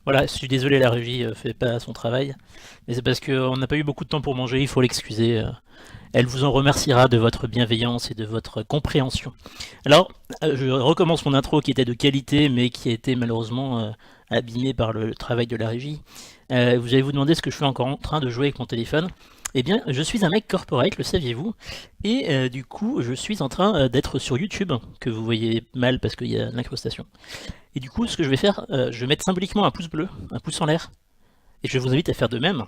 Voilà, je suis désolé, la régie fait pas son travail, mais c'est parce qu'on n'a pas eu beaucoup de temps pour manger, il faut l'excuser. Elle vous en remerciera de votre bienveillance et de votre compréhension. Alors, je recommence mon intro qui était de qualité, mais qui a été malheureusement abîmée par le travail de la régie. Vous allez vous demander ce que je fais encore en train de jouer avec mon téléphone. Eh bien, je suis un mec corporate, le saviez-vous? Et du coup, je suis en train d'être sur YouTube, que vous voyez mal parce qu'il y a l'incrustation. Et du coup, ce que je vais faire, je vais mettre symboliquement un pouce bleu, un pouce en l'air, et je vous invite à faire de même.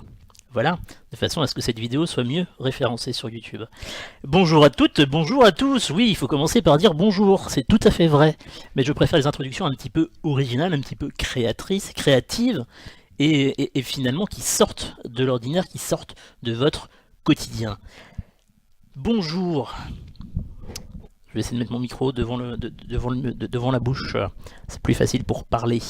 Voilà, de façon à ce que cette vidéo soit mieux référencée sur YouTube. Bonjour à toutes, bonjour à tous. Oui, il faut commencer par dire bonjour, c'est tout à fait vrai. Mais je préfère les introductions un petit peu originales, un petit peu créatrices, créatives, et finalement qui sortent de l'ordinaire, qui sortent de votre quotidien. Bonjour. Je vais essayer de mettre mon micro devant, devant la bouche. C'est plus facile pour parler.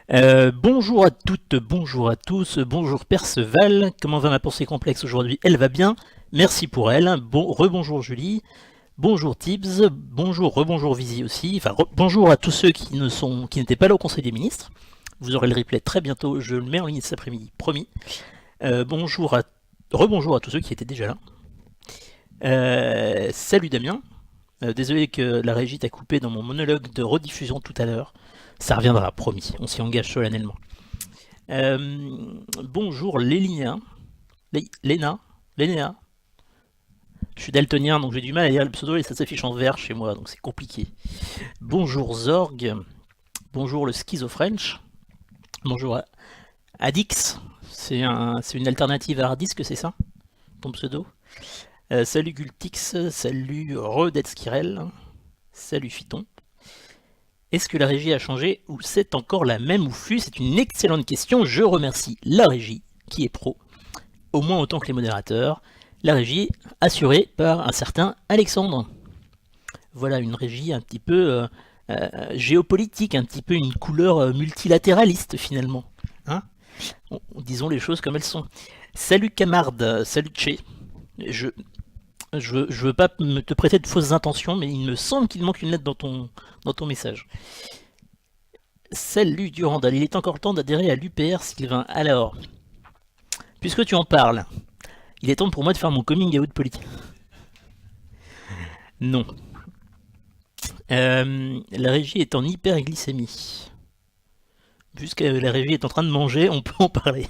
Bonjour à toutes, bonjour à tous, bonjour Perceval. Comment va ma pensée complexe aujourd'hui? Elle va bien, merci pour elle. Bon, rebonjour Julie, bonjour Tibbs, bonjour, rebonjour Visi aussi. Enfin, bonjour à tous ceux qui n'étaient pas là au Conseil des ministres. Vous aurez le replay très bientôt, je le mets en ligne cet après-midi, promis. Rebonjour à tous ceux qui étaient déjà là. Salut Damien. Désolé que la régie t'a coupé dans mon monologue de rediffusion tout à l'heure. Ça reviendra, promis. On s'y engage solennellement. Bonjour Lélinia. Léna. Lénéa. Je suis daltonien, donc j'ai du mal à lire le pseudo et ça s'affiche en vert chez moi, donc c'est compliqué. Bonjour Zorg. Bonjour le Schizofrench. Bonjour Adix. C'est une alternative à Hardisk, c'est ça? Ton pseudo? Salut Gultix. Salut Redetskirel. Salut Phyton. Est-ce que la régie a changé ou c'est encore la même ouffu? C'est une excellente question. Je remercie la régie qui est pro, au moins autant que les modérateurs. La régie assurée par un certain Alexandre. Voilà une régie un petit peu géopolitique, un petit peu une couleur multilatéraliste finalement. Hein, disons les choses comme elles sont. Salut Camarde, salut Tché. Je, je veux pas te prêter de fausses intentions, mais il me semble qu'il manque une lettre dans ton message. Salut Durandal, il est encore temps d'adhérer à l'UPR, Sylvain. Alors, puisque tu en parles, il est temps pour moi de faire mon coming out politique. Non. La régie est en hyperglycémie. Puisque la régie est en train de manger, on peut en parler.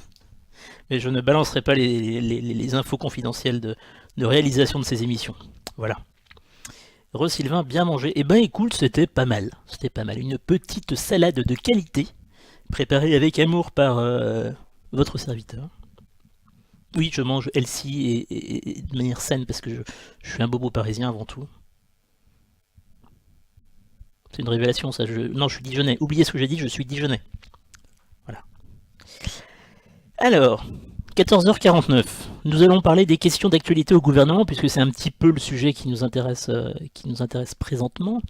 Mais je ne balancerai pas les infos confidentielles de réalisation de ces émissions. Voilà. Sylvain, bien mangé. Eh ben écoute, c'était pas mal. C'était pas mal. Une petite salade de qualité, préparée avec amour par votre serviteur. Oui, je mange healthy et de manière saine parce que je suis un bobo parisien avant tout. C'est une révélation ça. Non, je suis dijonnais. Oubliez ce que j'ai dit, je suis dijonnais. Voilà. Alors, 14h49. Nous allons parler des questions d'actualité au gouvernement puisque c'est un petit peu le sujet qui nous intéresse présentement.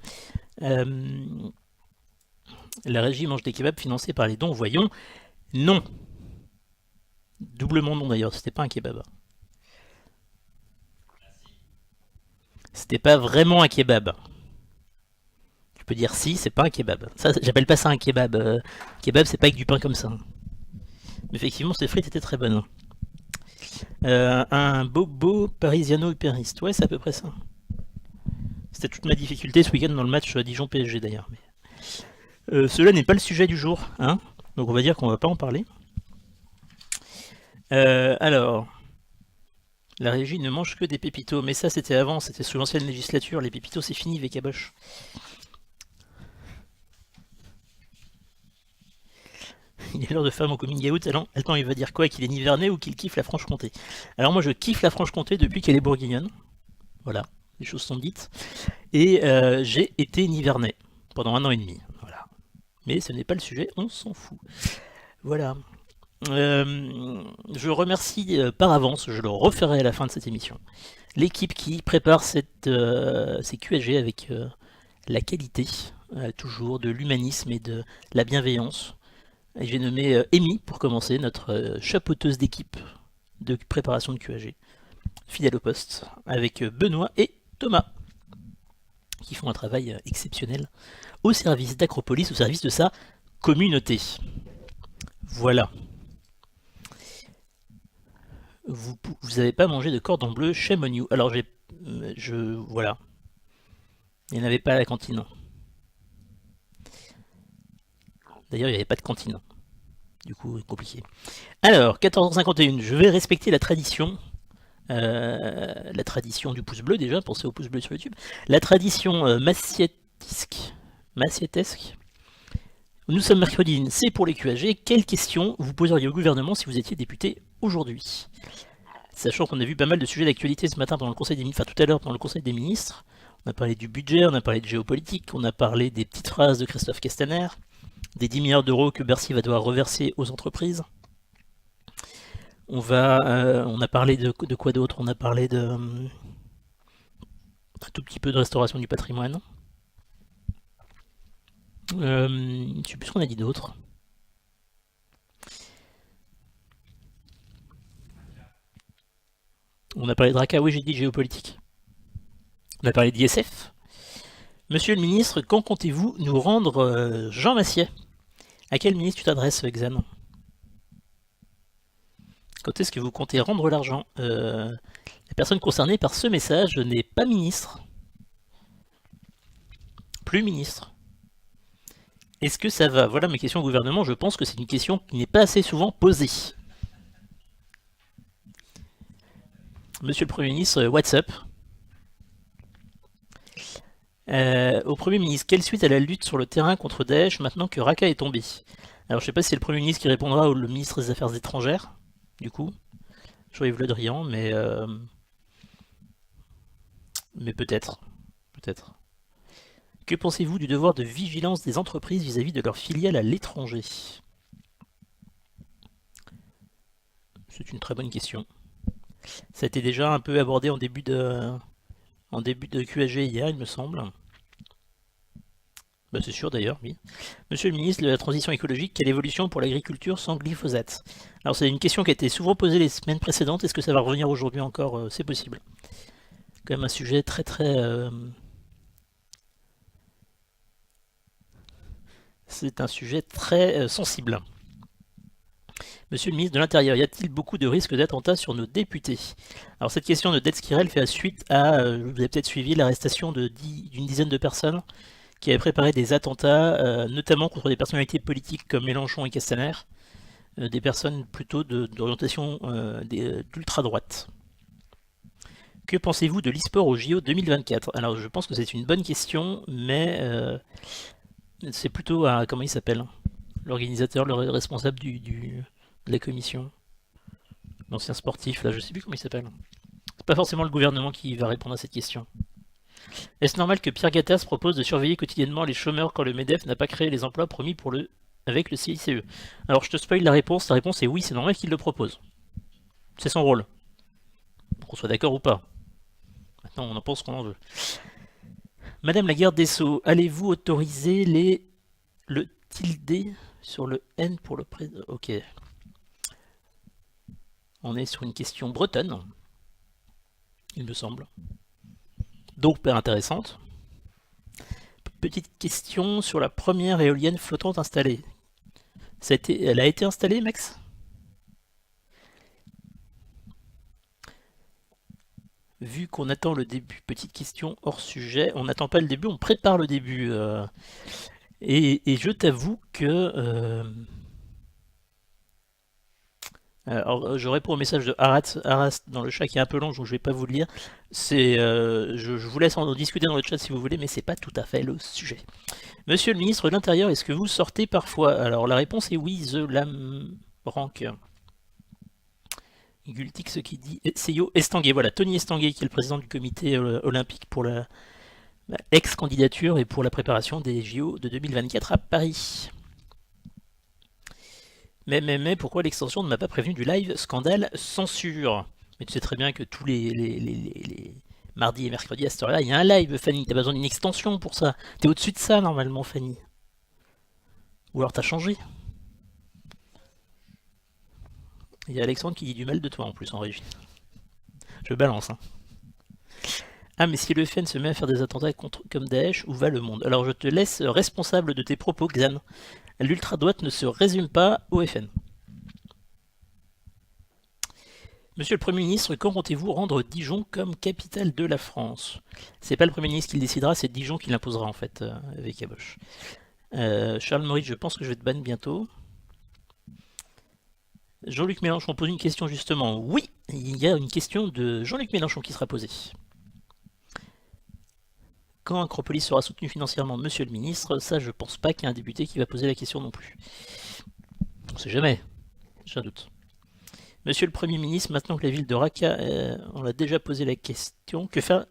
La régie mange des kebabs financés par les dons, voyons. Non. Doublement non d'ailleurs, c'était pas un kebab. C'était pas vraiment un kebab. Tu peux dire si, c'est pas un kebab. Ça, j'appelle pas ça un kebab. Kebab, c'est pas avec du pain comme ça. Mais effectivement, ces frites étaient très bonnes. Un bobo parisiano-hyperiste. Ouais, c'est à peu près ça. C'était toute ma difficulté ce week-end dans le match Dijon-PSG d'ailleurs. Mais cela n'est pas le sujet du jour, hein. Donc on va dire qu'on va pas en parler. Alors, la régie ne mange que des pépitos, mais ça c'était avant, c'était sous l'ancienne législature. Les pépitos c'est fini, Vécaboche. Il est l'heure de faire mon coming out. Attends, il va dire quoi? Qu'il est nivernais ou qu'il kiffe la Franche-Comté? Alors moi je kiffe la Franche-Comté depuis qu'elle est bourguignonne. Voilà, les choses sont dites. Et j'ai été nivernais pendant 1 an et demi. Voilà. Mais ce n'est pas le sujet, on s'en fout. Voilà. Je remercie par avance, je le referai à la fin de cette émission, l'équipe qui prépare ces QAG avec la qualité, toujours, de l'humanisme et de la bienveillance. Et j'ai nommé Amy, pour commencer, notre chapeauteuse d'équipe de préparation de QAG, fidèle au poste, avec Benoît et Thomas, qui font un travail exceptionnel au service d'Acropolis, au service de sa communauté. Voilà. Vous n'avez pas mangé de cordon bleu, shame on you. Alors voilà. Il n'y en avait pas à la cantine. D'ailleurs, il n'y avait pas de cantine. Du coup, compliqué. Alors, 14h51, je vais respecter la tradition. La tradition du pouce bleu déjà, pensez au pouce bleu sur YouTube. La tradition massietesque. Nous sommes mercredi, c'est pour les QAG. Quelles questions vous poseriez au gouvernement si vous étiez député aujourd'hui? Sachant qu'on a vu pas mal de sujets d'actualité ce matin pendant le Conseil des ministres, enfin tout à l'heure pendant le Conseil des ministres. On a parlé du budget, on a parlé de géopolitique, on a parlé des petites phrases de Christophe Castaner, des 10 milliards d'euros que Bercy va devoir reverser aux entreprises. On a parlé de quoi d'autre? On a parlé de un tout petit peu de restauration du patrimoine. Je sais plus ce qu'on a dit d'autre. On a parlé de Raqqa, oui j'ai dit géopolitique. On a parlé d'ISF. Monsieur le ministre, quand comptez-vous nous rendre Jean Massier? À quel ministre tu t'adresses, Xan? Quand est-ce que vous comptez rendre l'argent? La personne concernée par ce message n'est pas ministre. Plus ministre. Est-ce que ça va? Voilà mes questions au gouvernement. Je pense que c'est une question qui n'est pas assez souvent posée. Monsieur le Premier ministre, what's up? Au Premier ministre, quelle suite à la lutte sur le terrain contre Daesh maintenant que Raqqa est tombé? Alors je sais pas si c'est le Premier ministre qui répondra ou le ministre des Affaires étrangères, du coup. Jean-Yves Le Drian, mais peut-être. Peut-être. Que pensez-vous du devoir de vigilance des entreprises vis-à-vis de leurs filiales à l'étranger? C'est une très bonne question. Ça a été déjà un peu abordé en début de QAG hier, il me semble. Bah, c'est sûr d'ailleurs, oui. Monsieur le ministre de la Transition écologique, quelle évolution pour l'agriculture sans glyphosate? Alors c'est une question qui a été souvent posée les semaines précédentes, est-ce que ça va revenir aujourd'hui encore? C'est possible. Quand même un sujet très c'est un sujet très sensible. Monsieur le ministre de l'Intérieur, y a-t-il beaucoup de risques d'attentats sur nos députés? Alors cette question de Dead Skirel fait suite à, vous avez peut-être suivi l'arrestation d'une dizaine de personnes qui avaient préparé des attentats, notamment contre des personnalités politiques comme Mélenchon et Castaner, des personnes plutôt d'orientation d'ultra-droite. Que pensez-vous de l'e-sport au JO 2024? Alors je pense que c'est une bonne question, mais c'est plutôt à, comment il s'appelle? L'organisateur, le responsable de la commission. L'ancien sportif, là, je sais plus comment il s'appelle. C'est pas forcément le gouvernement qui va répondre à cette question. Est-ce normal que Pierre Gattaz propose de surveiller quotidiennement les chômeurs quand le MEDEF n'a pas créé les emplois promis avec le CICE? Alors je te spoil la réponse est oui, c'est normal qu'il le propose. C'est son rôle. Qu'on soit d'accord ou pas. Maintenant on en pense qu'on en veut. Madame la garde des Sceaux, allez-vous autoriser le tilde sur le N pour le président? Ok. On est sur une question bretonne, il me semble. Donc pas intéressante. Petite question sur la première éolienne flottante installée. Elle a été installée, Max? Vu qu'on attend le début, petite question hors sujet, on n'attend pas le début, on prépare le début. Et je t'avoue que... alors, je réponds au message de Aras dans le chat qui est un peu long, donc je vais pas vous le lire. Je vous laisse en discuter dans le chat si vous voulez, mais c'est pas tout à fait le sujet. Monsieur le ministre de l'Intérieur, est-ce que vous sortez parfois? Alors la réponse est oui, The Lam Rank. Gultix qui dit Seyo Estanguet, voilà, Tony Estanguet qui est le président du comité olympique pour la ex-candidature et pour la préparation des JO de 2024 à Paris. Mais pourquoi l'extension ne m'a pas prévenu du live scandale censure? Mais tu sais très bien que tous les mardis et mercredis à cette heure-là, il y a un live, Fanny. T'as besoin d'une extension pour ça. T'es au-dessus de ça normalement, Fanny. Ou alors t'as changé. Il y a Alexandre qui dit du mal de toi en plus en régie. Je balance. Hein. Ah, mais si le FN se met à faire des attentats comme Daesh, où va le monde? Alors je te laisse responsable de tes propos, Xan. L'ultra-droite ne se résume pas au FN. Monsieur le Premier ministre, quand comptez-vous rendre Dijon comme capitale de la France? C'est pas le Premier ministre qui le décidera, c'est Dijon qui l'imposera en fait, avec Caboche. Charles Maurice, je pense que je vais te ban bientôt. Jean-Luc Mélenchon pose une question justement. Oui, il y a une question de Jean-Luc Mélenchon qui sera posée. Quand Acropolis sera soutenu financièrement, monsieur le ministre? Ça, je pense pas qu'il y ait un député qui va poser la question non plus. On sait jamais, j'ai un doute. Monsieur le Premier ministre, maintenant que la ville de Raqqa, on a déjà posé la question, que faire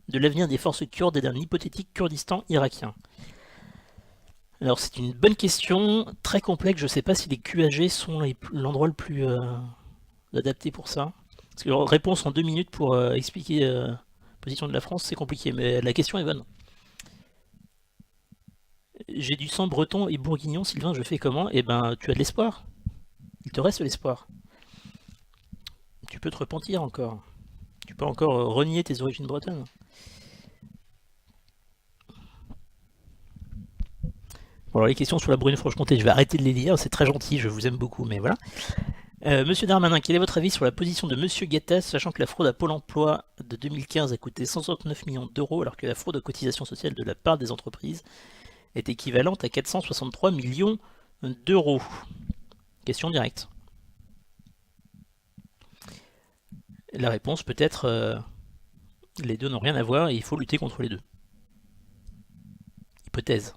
de l'avenir des forces kurdes et d'un hypothétique Kurdistan irakien? Alors c'est une bonne question, très complexe, je ne sais pas si les QAG sont l'endroit le plus adapté pour ça. Parce que réponse en 2 minutes pour expliquer la position de la France, c'est compliqué, mais la question est bonne. J'ai du sang breton et bourguignon, Sylvain, je fais comment? Eh ben, tu as de l'espoir. Il te reste l'espoir. Tu peux te repentir encore. Tu peux encore renier tes origines bretonnes. Bon, alors les questions sur la Brune-Franche-Comté, je vais arrêter de les lire, c'est très gentil, je vous aime beaucoup, mais voilà. Monsieur Darmanin, quel est votre avis sur la position de Monsieur Gattaz, sachant que la fraude à Pôle emploi de 2015 a coûté 169 millions d'euros, alors que la fraude aux cotisations sociales de la part des entreprises est équivalente à 463 millions d'euros? Question directe. La réponse peut être les deux n'ont rien à voir et il faut lutter contre les deux. Hypothèse.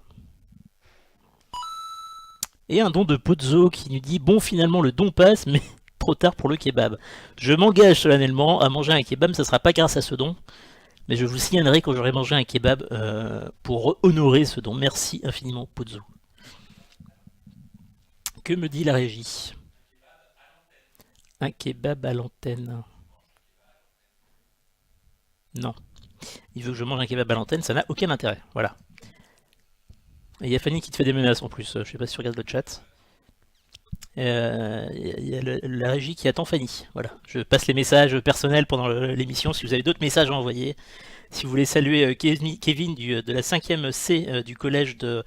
Et un don de Pozzo qui nous dit bon, finalement le don passe, mais trop tard pour le kebab. Je m'engage solennellement à manger un kebab, ça sera pas grâce à ce don, mais je vous signalerai quand j'aurai mangé un kebab pour honorer ce don. Merci infiniment Pozzo. Que me dit la régie? Un kebab à l'antenne. Non. Il veut que je mange un kebab à l'antenne, ça n'a aucun intérêt. Voilà. Et il y a Fanny qui te fait des menaces en plus, je sais pas si tu regardes le chat. Il y a la régie qui attend Fanny. Voilà. Je passe les messages personnels pendant l'émission. Si vous avez d'autres messages à envoyer, si vous voulez saluer Kevin de la 5e C du collège de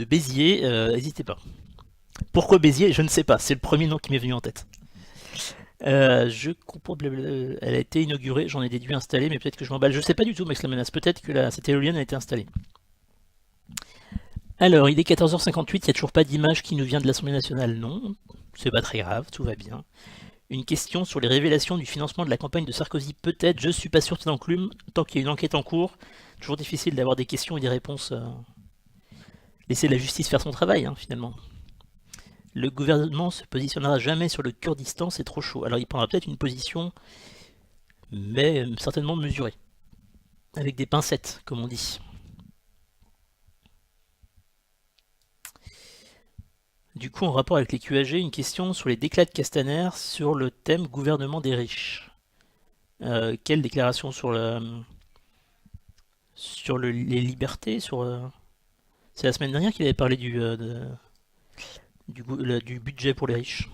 Béziers, n'hésitez pas. Pourquoi Béziers? Je ne sais pas, c'est le premier nom qui m'est venu en tête. Je comprends, blablabla. Elle a été inaugurée, j'en ai déduit installée, mais peut-être que je m'emballe. Je sais pas du tout, Max la menace. Peut-être que cette éolienne a été installée. Alors, il est 14h58, il n'y a toujours pas d'image qui nous vient de l'Assemblée nationale. Non, c'est pas très grave, tout va bien. Une question sur les révélations du financement de la campagne de Sarkozy, peut-être, je suis pas sûr qu'il enclume, tant qu'il y a une enquête en cours. Toujours difficile d'avoir des questions et des réponses. Laisser la justice faire son travail, hein, finalement. Le gouvernement se positionnera jamais sur le Kurdistan, c'est trop chaud. Alors il prendra peut-être une position, mais certainement mesurée. Avec des pincettes, comme on dit. Du coup, en rapport avec les QAG, une question sur les déclats de Castaner sur le thème gouvernement des riches. Quelle déclaration sur les libertés C'est la semaine dernière qu'il avait parlé du budget pour les riches.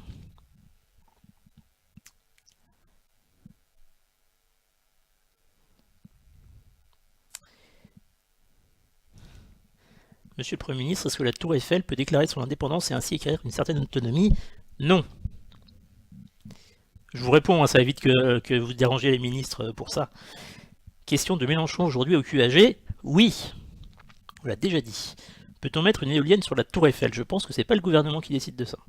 Monsieur le Premier ministre, est-ce que la Tour Eiffel peut déclarer son indépendance et ainsi acquérir une certaine autonomie? Non. Je vous réponds, hein, ça évite que vous dérangiez les ministres pour ça. Question de Mélenchon aujourd'hui au QAG. Oui, on l'a déjà dit. Peut-on mettre une éolienne sur la Tour Eiffel? Je pense que c'est pas le gouvernement qui décide de ça.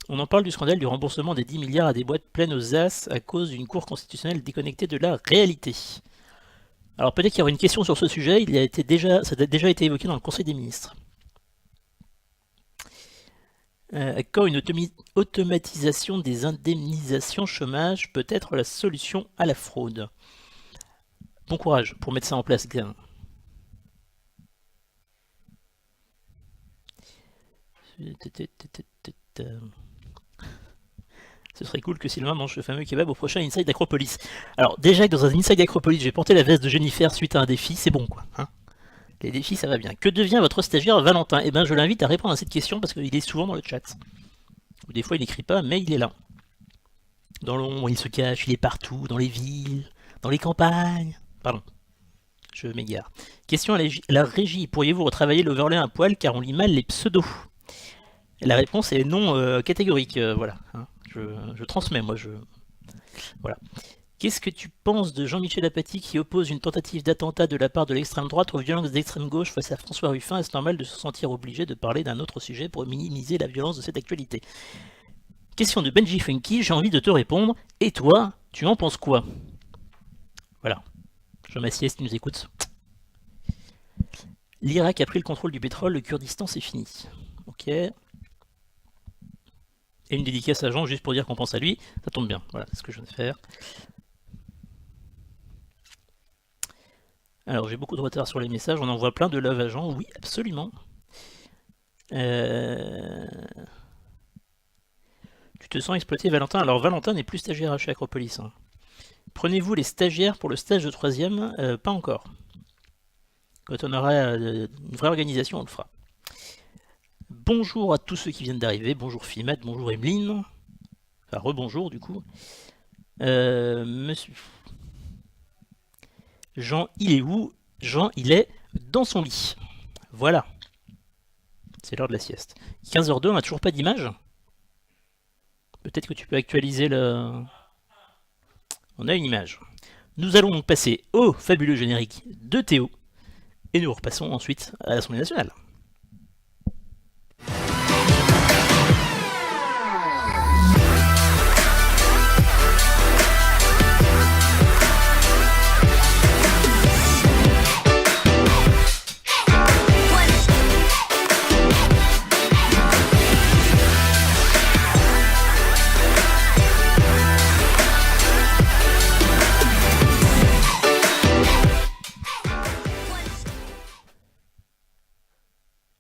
On en parle du scandale du remboursement des 10 milliards à des boîtes pleines aux as à cause d'une cour constitutionnelle déconnectée de la réalité. Alors peut-être qu'il y aura une question sur ce sujet, ça a déjà été évoqué dans le Conseil des ministres. Quand une automatisation des indemnisations chômage peut être la solution à la fraude? Bon courage pour mettre ça en place, Glenn. Ce serait cool que Sylvain mange le fameux kebab au prochain Inside Acropolis. Alors déjà que dans un Inside Acropolis j'ai porté la veste de Jennifer suite à un défi, c'est bon quoi. Hein, les défis ça va bien. Que devient votre stagiaire Valentin? Eh ben je l'invite à répondre à cette question parce qu'il est souvent dans le chat. Ou des fois il n'écrit pas mais il est là. Dans l'ombre, il se cache, il est partout, dans les villes, dans les campagnes. Pardon, je m'égare. Question à la régie. Pourriez-vous retravailler l'overlay un poil car on lit mal les pseudos? La réponse est non catégorique. Voilà. Hein. Je transmets, moi. Voilà. Qu'est-ce que tu penses de Jean-Michel Apathy qui oppose une tentative d'attentat de la part de l'extrême droite aux violences d'extrême gauche face à François Ruffin? Est-ce normal de se sentir obligé de parler d'un autre sujet pour minimiser la violence de cette actualité? Question de Benji Funky, j'ai envie de te répondre. Et toi, tu en penses quoi? Voilà. Jean Massier, si tu nous écoutes. L'Irak a pris le contrôle du pétrole, le Kurdistan c'est fini. Ok. Et une dédicace à Jean juste pour dire qu'on pense à lui. Ça tombe bien. Voilà, c'est ce que je viens de faire. Alors j'ai beaucoup de retard sur les messages, on envoie plein de love à Jean, oui absolument. Tu te sens exploité Valentin? Alors Valentin n'est plus stagiaire chez Acropolis. Hein. Prenez-vous les stagiaires pour le stage de 3ème? Pas encore. Quand on aura une vraie organisation, on le fera. Bonjour à tous ceux qui viennent d'arriver, bonjour Fimat, bonjour Emeline. Enfin rebonjour du coup. Monsieur... Jean, il est où? Jean, il est dans son lit. Voilà. C'est l'heure de la sieste. 15h02, on n'a toujours pas d'image? Peut-être que tu peux actualiser le... On a une image. Nous allons donc passer au fabuleux générique de Théo. Et nous repassons ensuite à l'Assemblée nationale.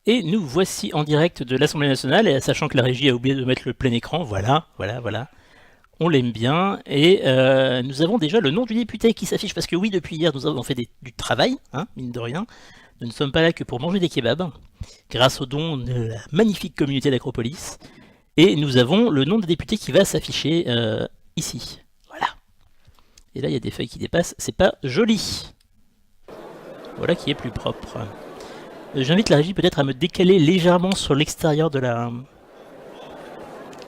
Et nous voici en direct de l'Assemblée nationale, et sachant que la régie a oublié de mettre le plein écran, voilà. On l'aime bien, et nous avons déjà le nom du député qui s'affiche, parce que oui, depuis hier, nous avons fait du travail, hein, mine de rien. Nous ne sommes pas là que pour manger des kebabs, grâce au don de la magnifique communauté d'Acropolis. Et nous avons le nom des députés qui va s'afficher ici. Voilà. Et là, il y a des feuilles qui dépassent, c'est pas joli. Voilà qui est plus propre. J'invite la régie peut-être à me décaler légèrement sur l'extérieur de la...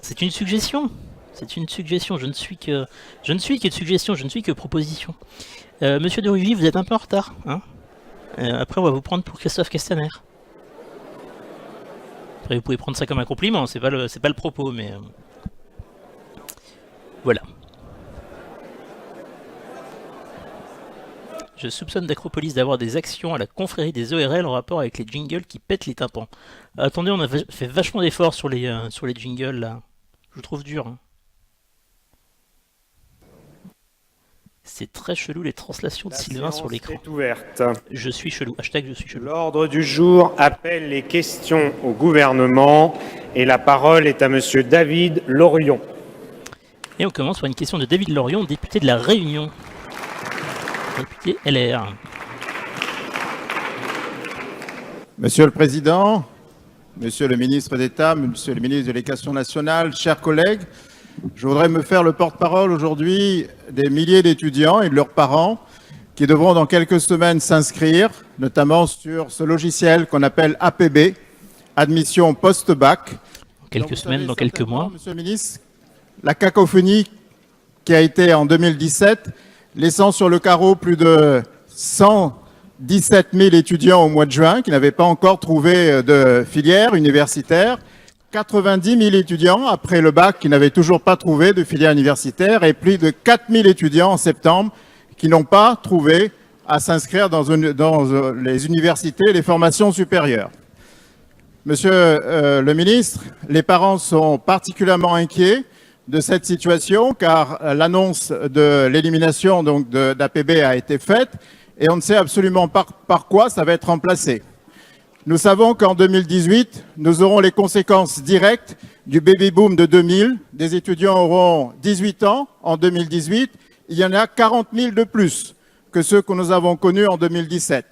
C'est une suggestion. C'est une suggestion. Je ne suis que de suggestion, je ne suis que proposition. Monsieur de Rugy, vous êtes un peu en retard. Hein après, on va vous prendre pour Christophe Castaner. Après, vous pouvez prendre ça comme un compliment. C'est pas le propos, mais... Voilà. Je soupçonne d'Acropolis d'avoir des actions à la confrérie des ORL en rapport avec les jingles qui pètent les tympans. Attendez, on a fait vachement d'efforts sur les jingles là. Je vous trouve dur. Hein. C'est très chelou les translations de Sylvain sur l'écran. Est ouverte. Je suis chelou. Hashtag je suis chelou. L'ordre du jour appelle les questions au gouvernement et la parole est à monsieur David Lorion. Et on commence par une question de David Lorion, député de la Réunion. Député LR. Monsieur le Président, Monsieur le Ministre d'État, Monsieur le Ministre de l'Éducation nationale, chers collègues, je voudrais me faire le porte-parole aujourd'hui des milliers d'étudiants et de leurs parents qui devront dans quelques semaines s'inscrire, notamment sur ce logiciel qu'on appelle APB, Admission Post-Bac. Quelques semaines, dans quelques mois. Monsieur le Ministre, la cacophonie qui a été en 2017, laissant sur le carreau plus de 117 000 étudiants au mois de juin qui n'avaient pas encore trouvé de filière universitaire, 90 000 étudiants après le bac qui n'avaient toujours pas trouvé de filière universitaire et plus de 4 000 étudiants en septembre qui n'ont pas trouvé à s'inscrire dans les universités et les formations supérieures. Monsieur le ministre, les parents sont particulièrement inquiets de cette situation car l'annonce de l'élimination d'APB a été faite et on ne sait absolument pas par quoi ça va être remplacé. Nous savons qu'en 2018, nous aurons les conséquences directes du baby-boom de 2000. Des étudiants auront 18 ans en 2018. Il y en a 40 000 de plus que ceux que nous avons connus en 2017.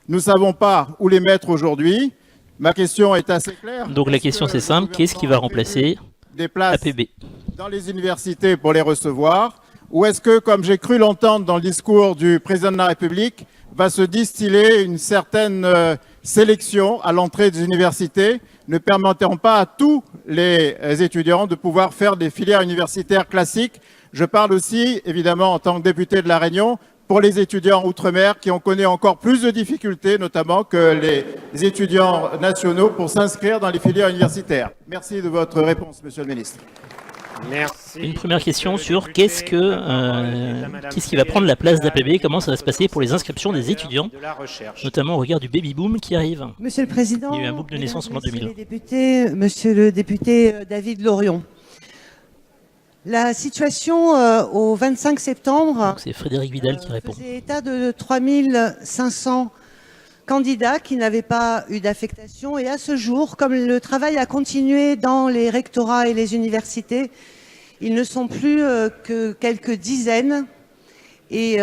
Nous ne savons pas où les mettre aujourd'hui. Ma question est assez claire. Donc la question c'est simple, qu'est-ce qui va remplacer des places APB dans les universités pour les recevoir, Ou est-ce que, comme j'ai cru l'entendre dans le discours du président de la République, va se distiller une certaine sélection à l'entrée des universités, ne permettant pas à tous les étudiants de pouvoir faire des filières universitaires classiques? Je parle aussi, évidemment, en tant que député de La Réunion, pour les étudiants outre-mer qui ont connu encore plus de difficultés, notamment que les étudiants nationaux, pour s'inscrire dans les filières universitaires. Merci de votre réponse, Monsieur le ministre. Merci. Une première question sur qu'est-ce qui va prendre la place d'APB, comment ça va se passer pour les inscriptions des étudiants, notamment au regard du baby-boom qui arrive. Monsieur le Président, il y a eu un boom de naissance en l'an 2000. Monsieur le député David Lorion, la situation au 25 septembre, c'est Frédéric Vidal qui répond. Faisait état de 3500 candidats qui n'avaient pas eu d'affectation. Et à ce jour, comme le travail a continué dans les rectorats et les universités, ils ne sont plus que quelques dizaines. Et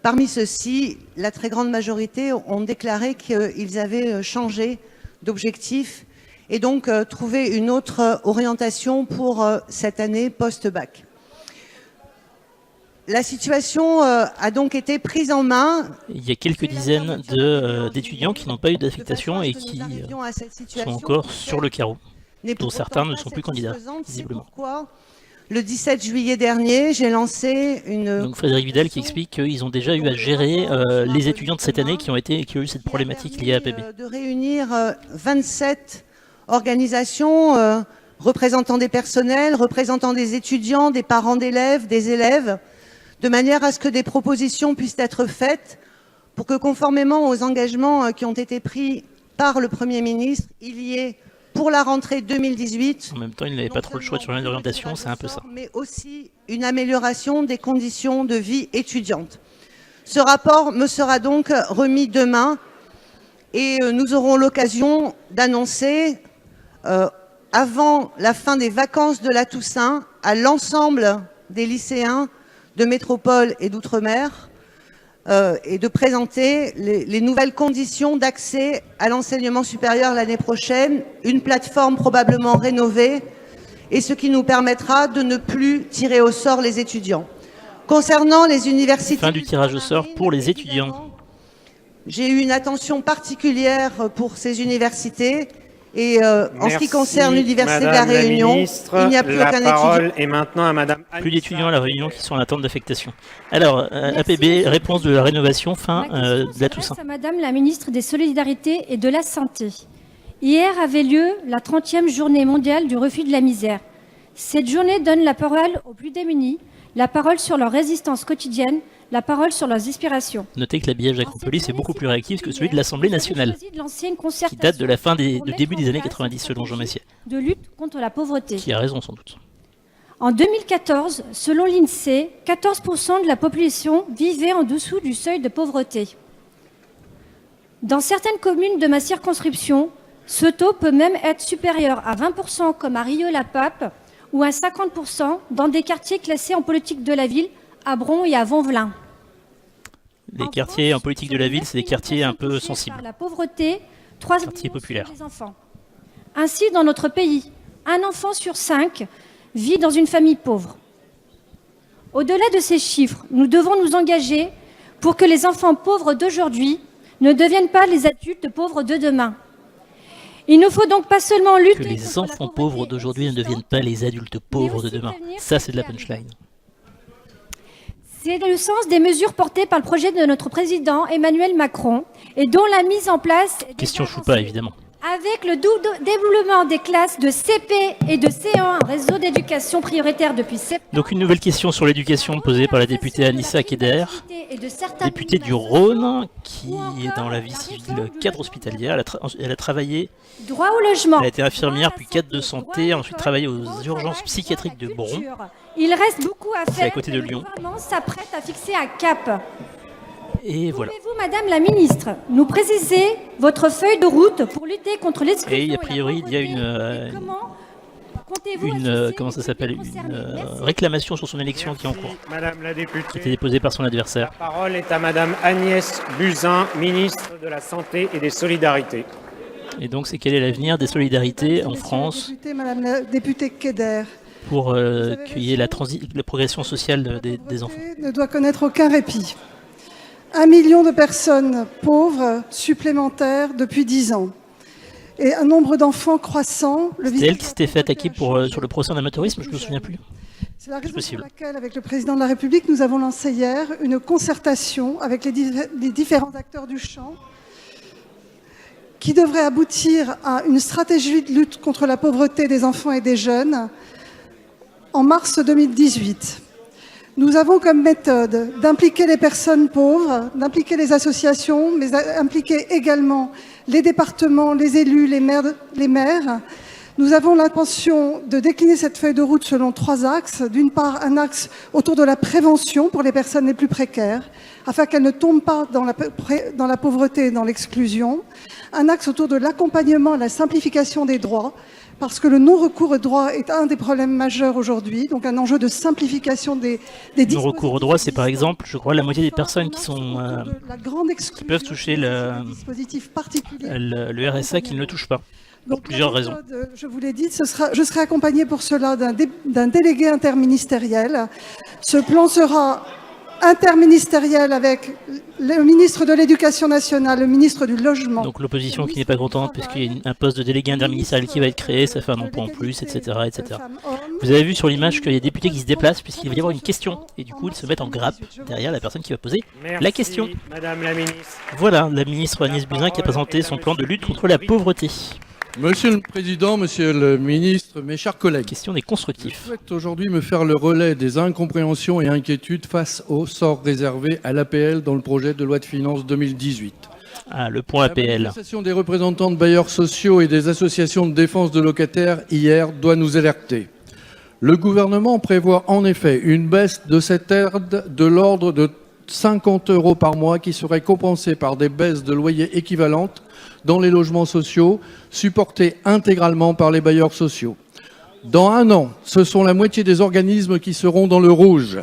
parmi ceux-ci, la très grande majorité ont déclaré qu'ils avaient changé d'objectif et donc trouvé une autre orientation pour cette année post-bac. La situation a donc été prise en main. Il y a quelques dizaines d'étudiants qui n'ont pas eu d'affectation et qui sont encore sur le carreau, dont certains ne sont plus candidats, visiblement. Le 17 juillet dernier, j'ai lancé une... Donc Frédéric Vidal qui explique qu'ils ont déjà eu à gérer les étudiants de cette année qui ont eu cette problématique liée à APB. De réunir 27 organisations représentant des personnels, représentant des étudiants, des parents d'élèves, des élèves, de manière à ce que des propositions puissent être faites pour que, conformément aux engagements qui ont été pris par le Premier ministre, il y ait, pour la rentrée 2018... En même temps, il n'avait pas trop le choix sur l'orientation, c'est un peu ça. Mais aussi une amélioration des conditions de vie étudiante. Ce rapport me sera donc remis demain et nous aurons l'occasion d'annoncer, avant la fin des vacances de la Toussaint, à l'ensemble des lycéens de métropole et d'outre-mer et de présenter les nouvelles conditions d'accès à l'enseignement supérieur l'année prochaine, une plateforme probablement rénovée et ce qui nous permettra de ne plus tirer au sort les étudiants. Concernant les universités... Fin du tirage au sort pour les étudiants. J'ai eu une attention particulière pour ces universités. Et en ce qui concerne l'Université de La Réunion, il n'y a plus aucun étudiant. La parole est maintenant à Madame Plus d'étudiants à La Réunion qui sont en attente d'affectation. Alors, APB, réponse de la rénovation, fin de la Toussaint. À Madame la ministre des Solidarités et de la Santé. Hier avait lieu la 30e journée mondiale du refus de la misère. Cette journée donne la parole aux plus démunis, la parole sur leur résistance quotidienne, la parole sur leurs aspirations. Notez que l'habillage d'Acropolis est beaucoup plus réactif que celui de l'Assemblée nationale, qui date de la fin du début des années 90, selon Jean Messier. De lutte contre la pauvreté. Qui a raison, sans doute. En 2014, selon l'INSEE, 14% de la population vivait en dessous du seuil de pauvreté. Dans certaines communes de ma circonscription, ce taux peut même être supérieur à 20% comme à Rieux-la-Pape ou à 50% dans des quartiers classés en politique de la ville, à Bron et à Vauvelin. Les quartiers en politique de la ville, c'est des quartiers un peu sensibles. La pauvreté, 3 quartiers populaires. Enfants. Ainsi, dans notre pays, un enfant sur 5 vit dans une famille pauvre. Au-delà de ces chiffres, nous devons nous engager pour que les enfants pauvres d'aujourd'hui ne deviennent pas les adultes pauvres de demain. Il ne faut donc pas seulement lutter que les enfants pauvres d'aujourd'hui ne deviennent pas les adultes pauvres de demain. Ça, c'est de la punchline. C'est le sens des mesures portées par le projet de notre président Emmanuel Macron et dont la mise en place... Question Choupa, évidemment. Avec le développement des classes de CP et de CE1, réseau d'éducation prioritaire depuis septembre. Donc une nouvelle question sur l'éducation posée par la députée Anissa Keder, députée du Rhône, qui est dans la vie civile cadre hospitalière. Elle a travaillé, droit au logement. Elle a été infirmière, puis cadre de santé, ensuite travaillé aux urgences psychiatriques de Bron. Il reste beaucoup à faire. C'est à côté de Lyon. Le gouvernement s'apprête à fixer un cap. Et voilà. Pouvez-vous, Madame la Ministre, nous préciser votre feuille de route pour lutter contre l'exclusion et a priori, il y a une réclamation sur son élection qui est en cours. Madame la députée. Qui a été déposée par son adversaire. La parole est à Madame Agnès Buzyn, ministre de la Santé et des Solidarités. Et donc, c'est quel est l'avenir des solidarités en France? Madame la députée Keder, pour qu'il y ait la progression sociale des enfants. Ne doit connaître aucun répit. 1 million de personnes pauvres supplémentaires depuis 10 ans. Et un nombre d'enfants croissant. C'est elle qui s'était fait attaquer sur le procès en amateurisme, je ne me souviens plus. C'est la raison pour laquelle, avec le président de la République, nous avons lancé hier une concertation avec les différents acteurs du champ qui devrait aboutir à une stratégie de lutte contre la pauvreté des enfants et des jeunes en mars 2018. Nous avons comme méthode d'impliquer les personnes pauvres, d'impliquer les associations, mais d'impliquer également les départements, les élus, les maires. Nous avons l'intention de décliner cette feuille de route selon 3 axes. D'une part, un axe autour de la prévention pour les personnes les plus précaires, afin qu'elles ne tombent pas dans la pauvreté et dans l'exclusion. Un axe autour de l'accompagnement et la simplification des droits, parce que le non-recours aux droits est un des problèmes majeurs aujourd'hui, donc un enjeu de simplification des dispositifs. Le non-recours aux droits, c'est par exemple, je crois, la moitié des personnes qui peuvent toucher le RSA qui ne le touchent pas. Pour plusieurs raisons. Je vous l'ai dit, je serai accompagnée pour cela d'un délégué interministériel. Ce plan sera interministériel avec le ministre de l'Éducation nationale, le ministre du Logement. Donc l'opposition qui n'est pas contente puisqu'il y a un poste de délégué interministériel qui va être créé, ça fait un emploi en plus, etc., etc. Vous avez vu sur l'image qu'il y a des députés qui se déplacent puisqu'il va y avoir une question. Et du coup, ils se mettent en grappe derrière la personne qui va poser la question. Madame la ministre. Voilà, la ministre Agnès Buzyn qui a présenté son plan de lutte contre la pauvreté. Monsieur le Président, Monsieur le Ministre, mes chers collègues. La question est constructive. Je souhaite aujourd'hui me faire le relais des incompréhensions et inquiétudes face au sort réservé à l'APL dans le projet de loi de finances 2018. Ah, le point APL. La manifestation des représentants de bailleurs sociaux et des associations de défense de locataires hier doit nous alerter. Le gouvernement prévoit en effet une baisse de cette aide de l'ordre de 50 € par mois qui serait compensée par des baisses de loyers équivalentes dans les logements sociaux, supportés intégralement par les bailleurs sociaux. Dans 1 an, ce sont la moitié des organismes qui seront dans le rouge.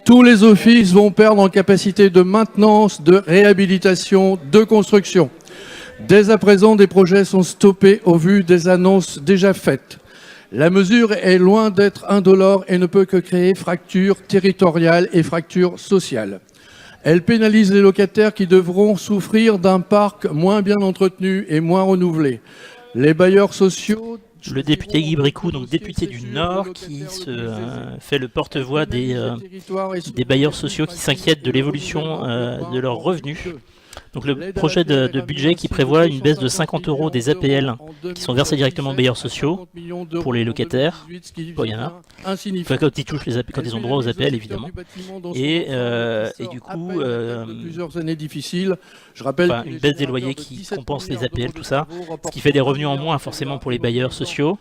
Tous les offices vont perdre en capacité de maintenance, de réhabilitation, de construction. Dès à présent, des projets sont stoppés au vu des annonces déjà faites. La mesure est loin d'être indolore et ne peut que créer fracture territoriale et fracture sociale. Elle pénalise les locataires qui devront souffrir d'un parc moins bien entretenu et moins renouvelé. Les bailleurs sociaux... Le député Guy Bricout, donc député du Nord, qui fait le porte-voix des bailleurs sociaux qui s'inquiètent de l'évolution de leurs revenus. Donc le projet de budget qui prévoit une baisse de 50 € des APL qui sont versés directement aux bailleurs sociaux pour les locataires. Bon, il y en a. Enfin, quand ils touchent quand ils ont droit aux APL, évidemment. Et du coup, plusieurs années difficiles. Je rappelle une baisse des loyers qui compense les APL, tout ça, ce qui fait des revenus en moins forcément pour les bailleurs sociaux,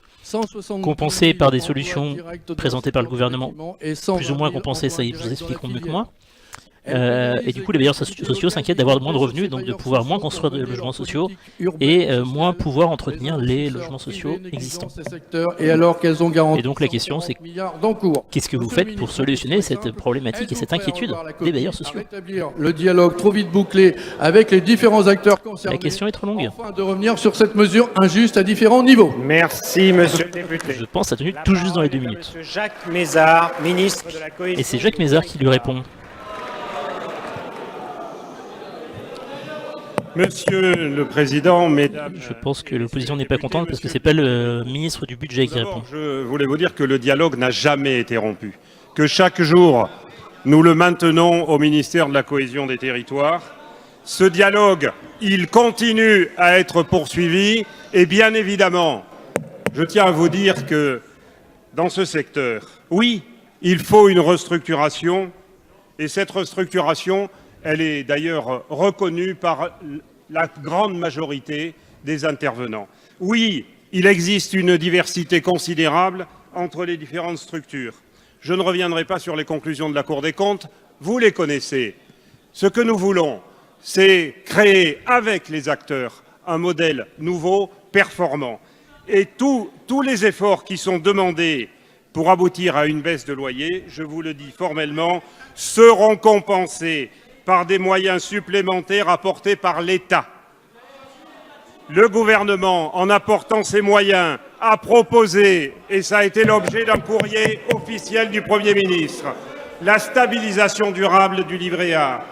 compensés par des solutions présentées par le gouvernement, plus ou moins compensées, ça ils vous expliqueront mieux que moi. Et du coup, les bailleurs sociaux s'inquiètent d'avoir moins de revenus, donc de pouvoir moins construire de logements sociaux et moins pouvoir entretenir les logements sociaux existants. Et donc la question, c'est qu'est-ce que vous faites pour solutionner cette problématique et cette inquiétude des bailleurs sociaux? Le dialogue trop vite bouclé avec les différents acteurs concernés. La question est trop longue. Afin de revenir sur cette mesure injuste à différents niveaux. Merci, monsieur le député. Je pense que ça a tenu tout juste dans les 2 minutes. Monsieur Jacques Mézard, ministre de la Cohésion. Et c'est Jacques Mézard qui lui répond. Monsieur le Président, Mesdames... Je pense que l'opposition n'est pas contente parce que c'est pas le ministre du Budget qui répond. Je voulais vous dire que le dialogue n'a jamais été rompu, que chaque jour, nous le maintenons au ministère de la Cohésion des Territoires. Ce dialogue, il continue à être poursuivi et bien évidemment, je tiens à vous dire que dans ce secteur, oui, il faut une restructuration et cette restructuration, elle est d'ailleurs reconnue par la grande majorité des intervenants. Oui, il existe une diversité considérable entre les différentes structures. Je ne reviendrai pas sur les conclusions de la Cour des comptes, vous les connaissez. Ce que nous voulons, c'est créer avec les acteurs un modèle nouveau, performant. Et tous les efforts qui sont demandés pour aboutir à une baisse de loyer, je vous le dis formellement, seront compensés par des moyens supplémentaires apportés par l'État. Le gouvernement, en apportant ces moyens a proposé, et ça a été l'objet d'un courrier officiel du Premier ministre, la stabilisation durable du livret A,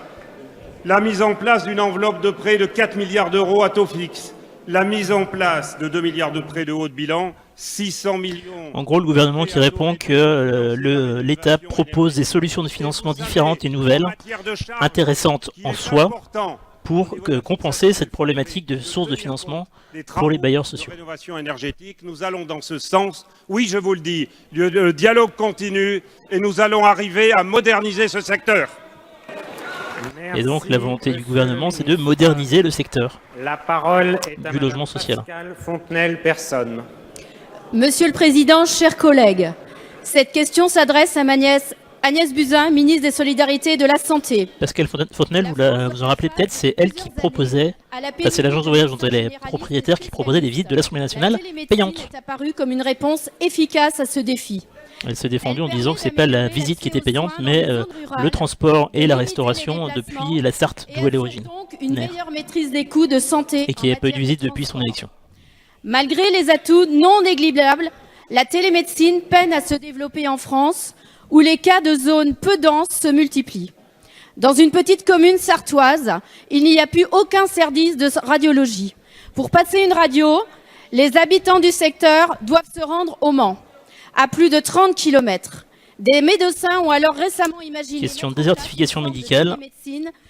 la mise en place d'une enveloppe de prêt de 4 milliards d'euros à taux fixe, la mise en place de 2 milliards de prêts de haut de bilan, 600 millions. En gros, le gouvernement qui répond que l'État propose des solutions de financement différentes et nouvelles, intéressantes en soi, pour compenser cette problématique de source de financement pour les bailleurs sociaux. Rénovation énergétique, nous allons dans ce sens. Oui, je vous le dis, le dialogue continue et nous allons arriver à moderniser ce secteur. Et donc la volonté du gouvernement, c'est de moderniser le secteur La parole est à du logement social. Pascale Fontenelle-Personne. Monsieur le Président, chers collègues, cette question s'adresse à ma nièce Agnès Buzyn, ministre des Solidarités et de la Santé. Pascale Fontenelle, vous en rappelez peut-être, c'est elle qui proposait, c'est l'agence de voyage dont elle est propriétaire qui proposait des visites de l'Assemblée nationale payantes. Elle est apparue comme une réponse efficace à ce défi. Elle s'est défendue en disant que c'est pas la visite qui était payante, mais le transport et la restauration depuis la Sarthe, d'où elle est originaire. Donc une meilleure maîtrise des coûts de santé. Et qui n'a pas eu de visite depuis son élection. Malgré les atouts non négligeables, la télémédecine peine à se développer en France, où les cas de zones peu denses se multiplient. Dans une petite commune sartoise, il n'y a plus aucun service de radiologie. Pour passer une radio, les habitants du secteur doivent se rendre au Mans, à plus de 30 km. Des médecins ont alors récemment imaginé... Question de désertification médicale,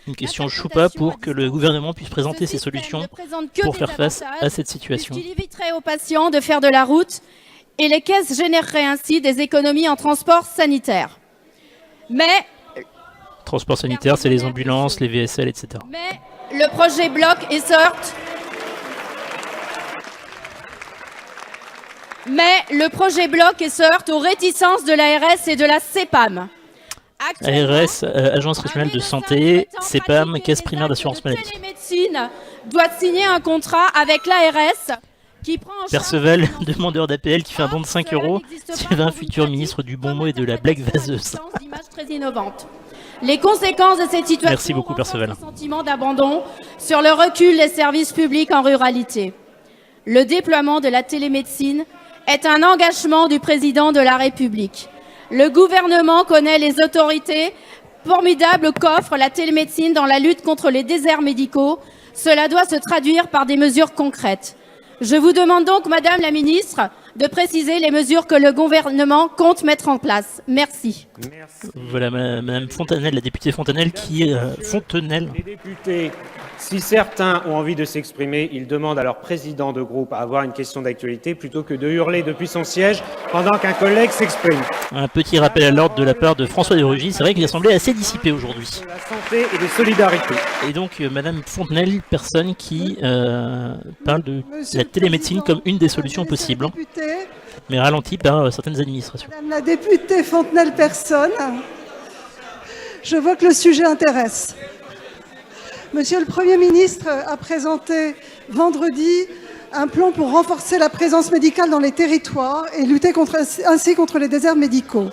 une question choupa pour que le gouvernement puisse présenter ses solutions pour faire face à cette situation. Il éviterait aux patients de faire de la route et les caisses généreraient ainsi des économies en transport sanitaire. Mais... Transport sanitaire, c'est les ambulances, les VSL, etc. Mais le projet bloque et se heurte... aux réticences de l'ARS et de la CEPAM. ARS, Agence régionale de santé, CEPAM, Caisse primaire d'assurance maladie. La télémédecine doit signer un contrat avec l'ARS qui prend en charge... Perceval, demandeur d'APL qui fait un don de 5 €, c'est un futur ministre du bon mot et de la blague vaseuse. Très innovante. Les conséquences de cette situation... Merci beaucoup, Perceval. Le sentiment d'abandon sur le recul des services publics en ruralité. Le déploiement de la télémédecine est un engagement du président de la République. Le gouvernement connaît les autorités formidables qu'offre la télémédecine dans la lutte contre les déserts médicaux. Cela doit se traduire par des mesures concrètes. Je vous demande donc, Madame la Ministre, de préciser les mesures que le gouvernement compte mettre en place. Merci. Voilà Madame Fontenelle, la députée Fontenelle qui... Fontenelle. Les députés, si certains ont envie de s'exprimer, ils demandent à leur président de groupe à avoir une question d'actualité plutôt que de hurler depuis son siège pendant qu'un collègue s'exprime. Un petit rappel à l'ordre de la part de François de Rugy. C'est vrai qu'il a semblé assez dissipé aujourd'hui. De la santé et des solidarités. Et donc Madame Fontenelle, personne qui parle de la télémédecine comme une des solutions possibles, mais ralentie par certaines administrations. Madame la députée Fontenelle-Personne, je vois que le sujet intéresse. Monsieur le Premier ministre a présenté vendredi un plan pour renforcer la présence médicale dans les territoires et lutter ainsi contre les déserts médicaux.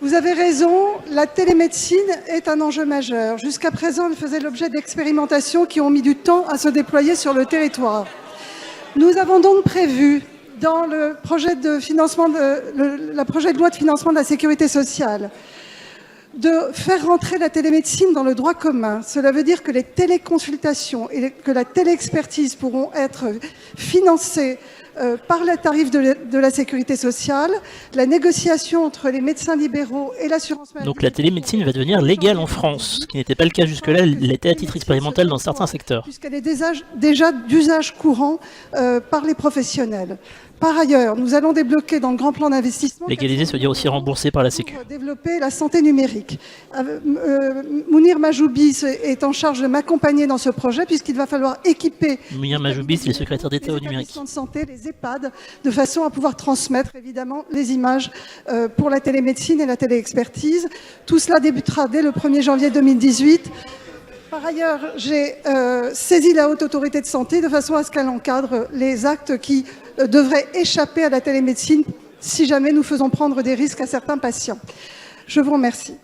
Vous avez raison, la télémédecine est un enjeu majeur. Jusqu'à présent, elle faisait l'objet d'expérimentations qui ont mis du temps à se déployer sur le territoire. Nous avons donc prévu, dans le projet de financement projet de loi de financement de la sécurité sociale, de faire rentrer la télémédecine dans le droit commun. Cela veut dire que les téléconsultations et que la téléexpertise pourront être financées par les tarifs de la sécurité sociale, la négociation entre les médecins libéraux et l'assurance maladie. Donc la télémédecine va devenir légale en France, ce qui n'était pas le cas jusque-là, elle était à titre expérimental dans certains secteurs. Puisqu'elle est déjà d'usage courant par les professionnels. Par ailleurs, nous allons débloquer dans le grand plan d'investissement... Légaliser, ça veut dire aussi rembourser par la Sécu. Pour développer la santé numérique. Mounir Majoubi est en charge de m'accompagner dans ce projet, puisqu'il va falloir équiper... Mounir Majoubi, c'est le secrétaire d'État au numérique. Les établissements de santé, les EHPAD, de façon à pouvoir transmettre, évidemment, les images pour la télémédecine et la téléexpertise. Tout cela débutera dès le 1er janvier 2018. Par ailleurs, j'ai saisi la Haute Autorité de Santé de façon à ce qu'elle encadre les actes qui devraient échapper à la télémédecine si jamais nous faisons prendre des risques à certains patients. Je vous remercie.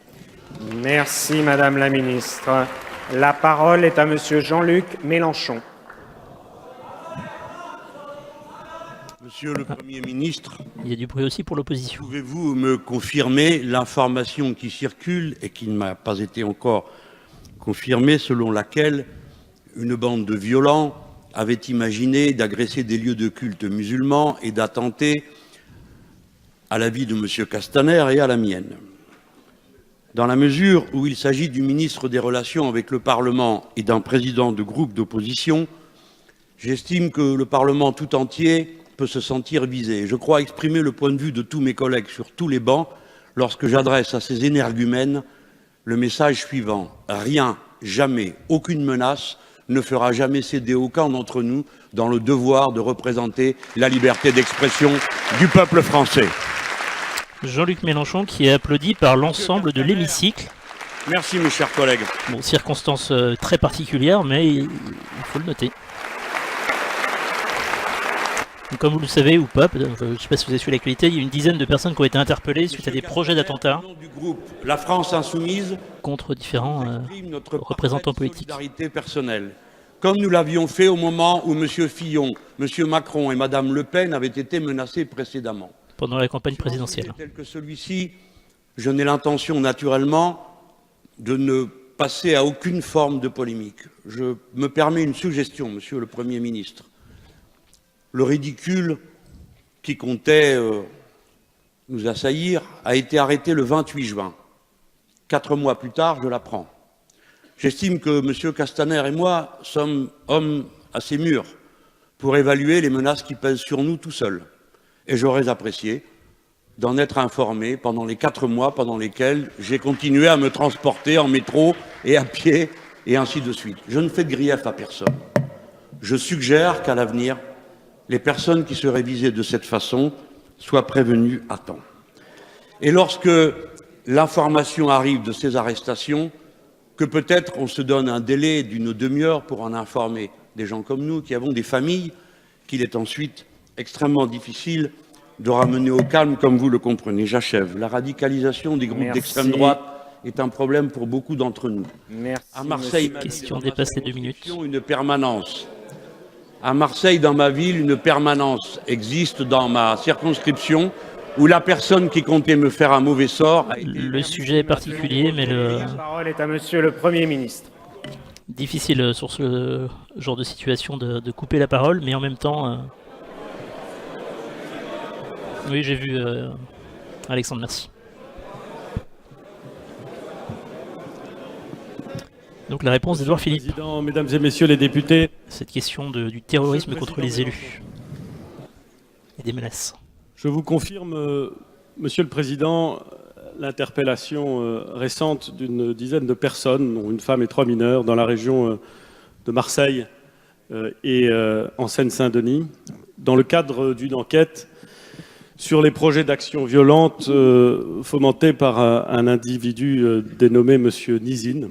Merci Madame la Ministre. La parole est à Monsieur Jean-Luc Mélenchon. Monsieur le Premier ministre, Il y a du bruit aussi pour l'opposition. pouvez-vous me confirmer l'information qui circule et qui ne m'a pas été encore confirmée, selon laquelle une bande de violents avait imaginé d'agresser des lieux de culte musulmans et d'attenter à la vie de M. Castaner et à la mienne? Dans la mesure où il s'agit du ministre des Relations avec le Parlement et d'un président de groupe d'opposition, j'estime que le Parlement tout entier peut se sentir visé. Je crois exprimer le point de vue de tous mes collègues sur tous les bancs lorsque j'adresse à ces énergumènes le message suivant: rien, jamais, aucune menace ne fera jamais céder aucun d'entre nous dans le devoir de représenter la liberté d'expression du peuple français. Jean-Luc Mélenchon qui est applaudi par l'ensemble de l'hémicycle. Merci mes chers collègues. Bon, circonstances très particulières, mais il faut le noter. Donc, comme vous le savez ou pas, je ne sais pas si vous avez suivi l'actualité, il y a une dizaine de personnes qui ont été interpellées suite à des projets d'attentats Du groupe La France Insoumise contre différents exprime notre représentants parfaite politiques. solidarité personnelle, comme nous l'avions fait au moment où M. Fillon, M. Macron et Mme Le Pen avaient été menacés précédemment. Pendant la campagne présidentielle. Tel que celui-ci, je n'ai l'intention naturellement de ne passer à aucune forme de polémique. Je me permets une suggestion, Monsieur le Premier ministre. Le ridicule qui comptait nous assaillir a été arrêté le 28 juin. 4 mois plus tard, je l'apprends. J'estime que M. Castaner et moi sommes hommes assez mûrs pour évaluer les menaces qui pèsent sur nous tout seuls. Et j'aurais apprécié d'en être informé pendant les 4 mois pendant lesquels j'ai continué à me transporter en métro et à pied et ainsi de suite. Je ne fais de grief à personne. Je suggère qu'à l'avenir, les personnes qui seraient visées de cette façon soient prévenues à temps. Et lorsque l'information arrive de ces arrestations, que peut-être on se donne un délai d'une demi-heure pour en informer des gens comme nous qui avons des familles, qu'il est ensuite extrêmement difficile de ramener au calme, comme vous le comprenez. J'achève. La radicalisation des groupes d'extrême droite est un problème pour beaucoup d'entre nous. Merci, à Marseille, question dépasse les 2 minutes. Une permanence. À Marseille, dans ma ville, une permanence existe dans ma circonscription où la personne qui comptait me faire un mauvais sort a été... Le sujet est particulier, mais La parole est à Monsieur le Premier ministre. difficile sur ce genre de situation de couper la parole, mais en même temps... Oui, j'ai vu Alexandre, merci. Donc la réponse d'Edouard Philippe. Président, Mesdames et Messieurs les députés. Cette question du terrorisme contre les élus et des menaces. Je vous confirme, Monsieur le Président, l'interpellation récente d'une dizaine de personnes, dont une femme et 3 mineurs, dans la région de Marseille et en Seine-Saint-Denis, dans le cadre d'une enquête sur les projets d'action violente fomentés par un individu dénommé Monsieur Nizine.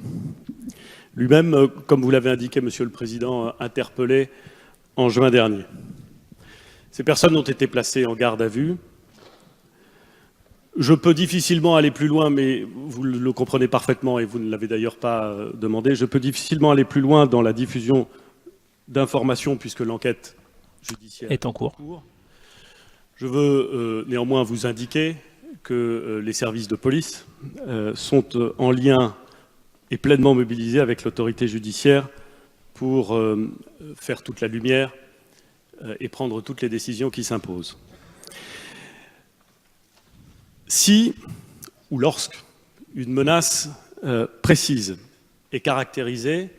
Lui-même, comme vous l'avez indiqué, Monsieur le Président, interpellé en juin dernier. Ces personnes ont été placées en garde à vue. Je peux difficilement aller plus loin, mais vous le comprenez parfaitement et vous ne l'avez d'ailleurs pas demandé. Je peux difficilement aller plus loin dans la diffusion d'informations puisque l'enquête judiciaire est en cours. Je veux néanmoins vous indiquer que les services de police sont en lien et pleinement mobilisés avec l'autorité judiciaire pour faire toute la lumière et prendre toutes les décisions qui s'imposent. Si ou lorsque une menace précise et caractérisée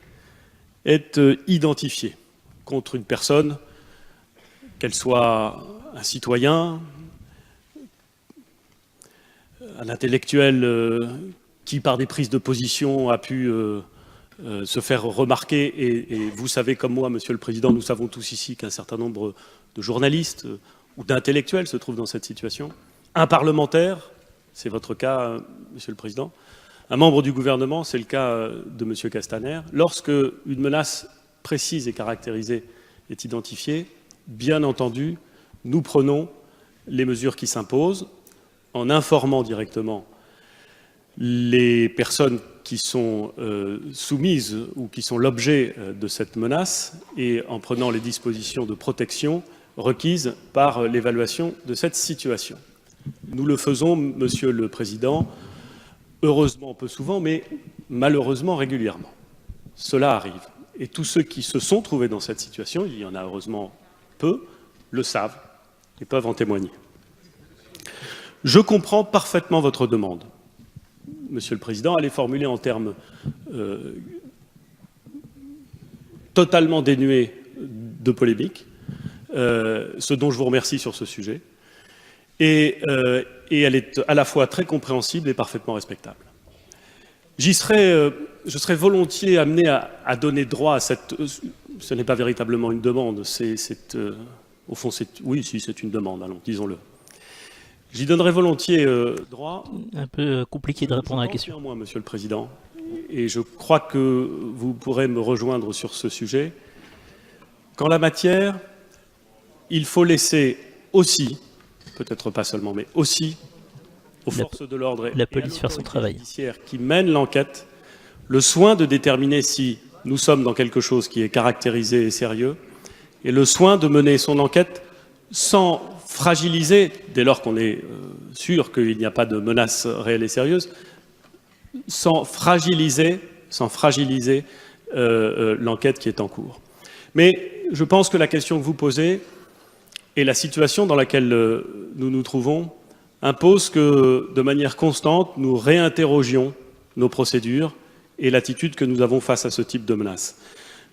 est identifiée contre une personne, qu'elle soit un citoyen, un intellectuel qui, par des prises de position, a pu se faire remarquer, et vous savez comme moi, Monsieur le Président, nous savons tous ici qu'un certain nombre de journalistes ou d'intellectuels se trouvent dans cette situation, un parlementaire, c'est votre cas, Monsieur le Président, un membre du gouvernement, c'est le cas de Monsieur Castaner, lorsque une menace précise et caractérisée est identifiée, bien entendu, nous prenons les mesures qui s'imposent en informant directement les personnes qui sont soumises ou qui sont l'objet de cette menace et en prenant les dispositions de protection requises par l'évaluation de cette situation. Nous le faisons, Monsieur le Président, heureusement peu souvent, mais malheureusement régulièrement. Cela arrive. Et tous ceux qui se sont trouvés dans cette situation, il y en a heureusement peu, le savent et peuvent en témoigner. Je comprends parfaitement votre demande, Monsieur le Président. Elle est formulée en termes totalement dénués de polémique, ce dont je vous remercie sur ce sujet. Et elle est à la fois très compréhensible et parfaitement respectable. Je serais volontiers amené à donner droit à cette... Ce n'est pas véritablement une demande, au fond, oui, si, c'est une demande, allons, disons-le. J'y donnerais volontiers droit. Un peu compliqué de répondre à la question. Moi, Monsieur le Président, et je crois que vous pourrez me rejoindre sur ce sujet, qu'en la matière, il faut laisser aussi, peut-être pas seulement, mais aussi aux forces de l'ordre et la police faire son travail. Judiciaire qui mènent l'enquête, le soin de déterminer si nous sommes dans quelque chose qui est caractérisé et sérieux, et le soin de mener son enquête sans fragiliser, dès lors qu'on est sûr qu'il n'y a pas de menace réelle et sérieuse, sans fragiliser l'enquête qui est en cours. Mais je pense que la question que vous posez et la situation dans laquelle nous nous trouvons impose que, de manière constante, nous réinterrogions nos procédures et l'attitude que nous avons face à ce type de menace.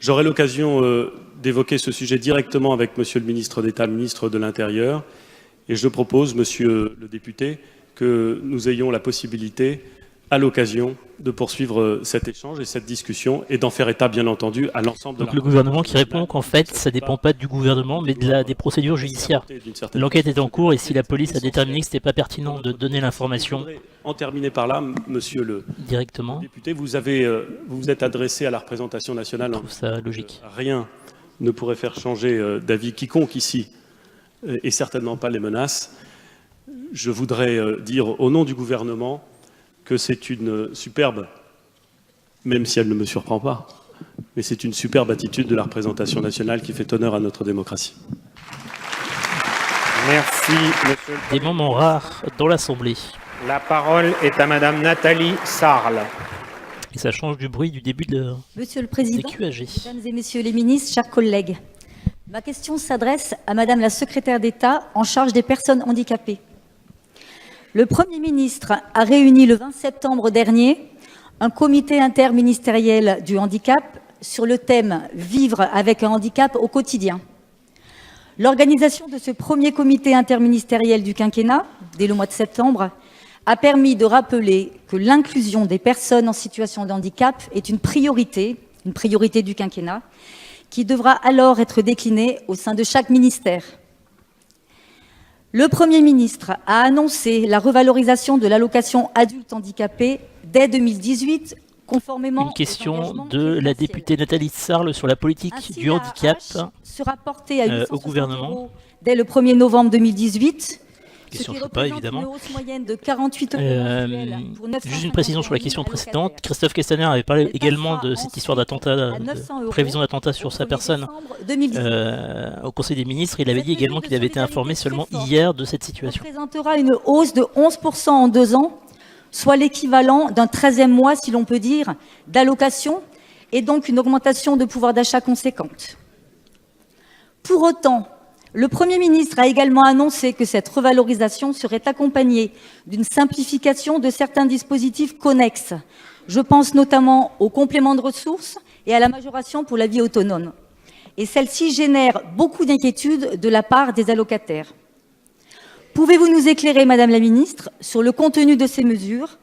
J'aurai l'occasion d'évoquer ce sujet directement avec Monsieur le ministre d'État, ministre de l'Intérieur, et je propose, Monsieur le député, que nous ayons la possibilité, à l'occasion, de poursuivre cet échange et cette discussion et d'en faire état, bien entendu, à l'ensemble de la... Donc le gouvernement qui répond qu'en fait, ça ne dépend pas du gouvernement, mais des procédures judiciaires. L'enquête est en cours et si la police a déterminé que ce n'était pas pertinent de donner l'information... En terminer par là, Monsieur le député, vous vous êtes adressé à la représentation nationale. Je trouve ça logique. Rien ne pourrait faire changer d'avis quiconque ici, et certainement pas les menaces. Je voudrais dire au nom du gouvernement que c'est une superbe, même si elle ne me surprend pas, mais c'est une superbe attitude de la représentation nationale qui fait honneur à notre démocratie. Merci, Monsieur le Des moments rares dans l'Assemblée. La parole est à Madame Nathalie Sarle. Et ça change du bruit du début de Monsieur le Président, des QAG. Mesdames et Messieurs les ministres, chers collègues, ma question s'adresse à Madame la Secrétaire d'État en charge des personnes handicapées. Le Premier ministre a réuni le 20 septembre dernier un comité interministériel du handicap sur le thème « Vivre avec un handicap au quotidien ». L'organisation de ce premier comité interministériel du quinquennat, dès le mois de septembre, a permis de rappeler que l'inclusion des personnes en situation de handicap est une priorité du quinquennat, qui devra alors être déclinée au sein de chaque ministère. Le Premier ministre a annoncé la revalorisation de l'allocation adulte handicapé dès 2018, conformément Une question de la députée Nathalie Sarle sur la politique du handicap sera portée à 860 au gouvernement. € dès le 1er novembre 2018. Question je ne sais pas, évidemment. Une hausse moyenne de 48 € pour 950 juste une précision sur la question précédente. Christophe Castaner avait parlé également de cette histoire d'attentat, de prévision d'attentat sur sa personne au Conseil des ministres. Il avait dit également qu'il avait été informé seulement hier de cette situation. Représentera une hausse de 11% en 2 ans, soit l'équivalent d'un 13e mois, si l'on peut dire, d'allocation, et donc une augmentation de pouvoir d'achat conséquente. Pour autant, le Premier ministre a également annoncé que cette revalorisation serait accompagnée d'une simplification de certains dispositifs connexes. Je pense notamment au complément de ressources et à la majoration pour la vie autonome. Et celle-ci génère beaucoup d'inquiétudes de la part des allocataires. Pouvez-vous nous éclairer, Madame la Ministre, sur le contenu de ces mesures,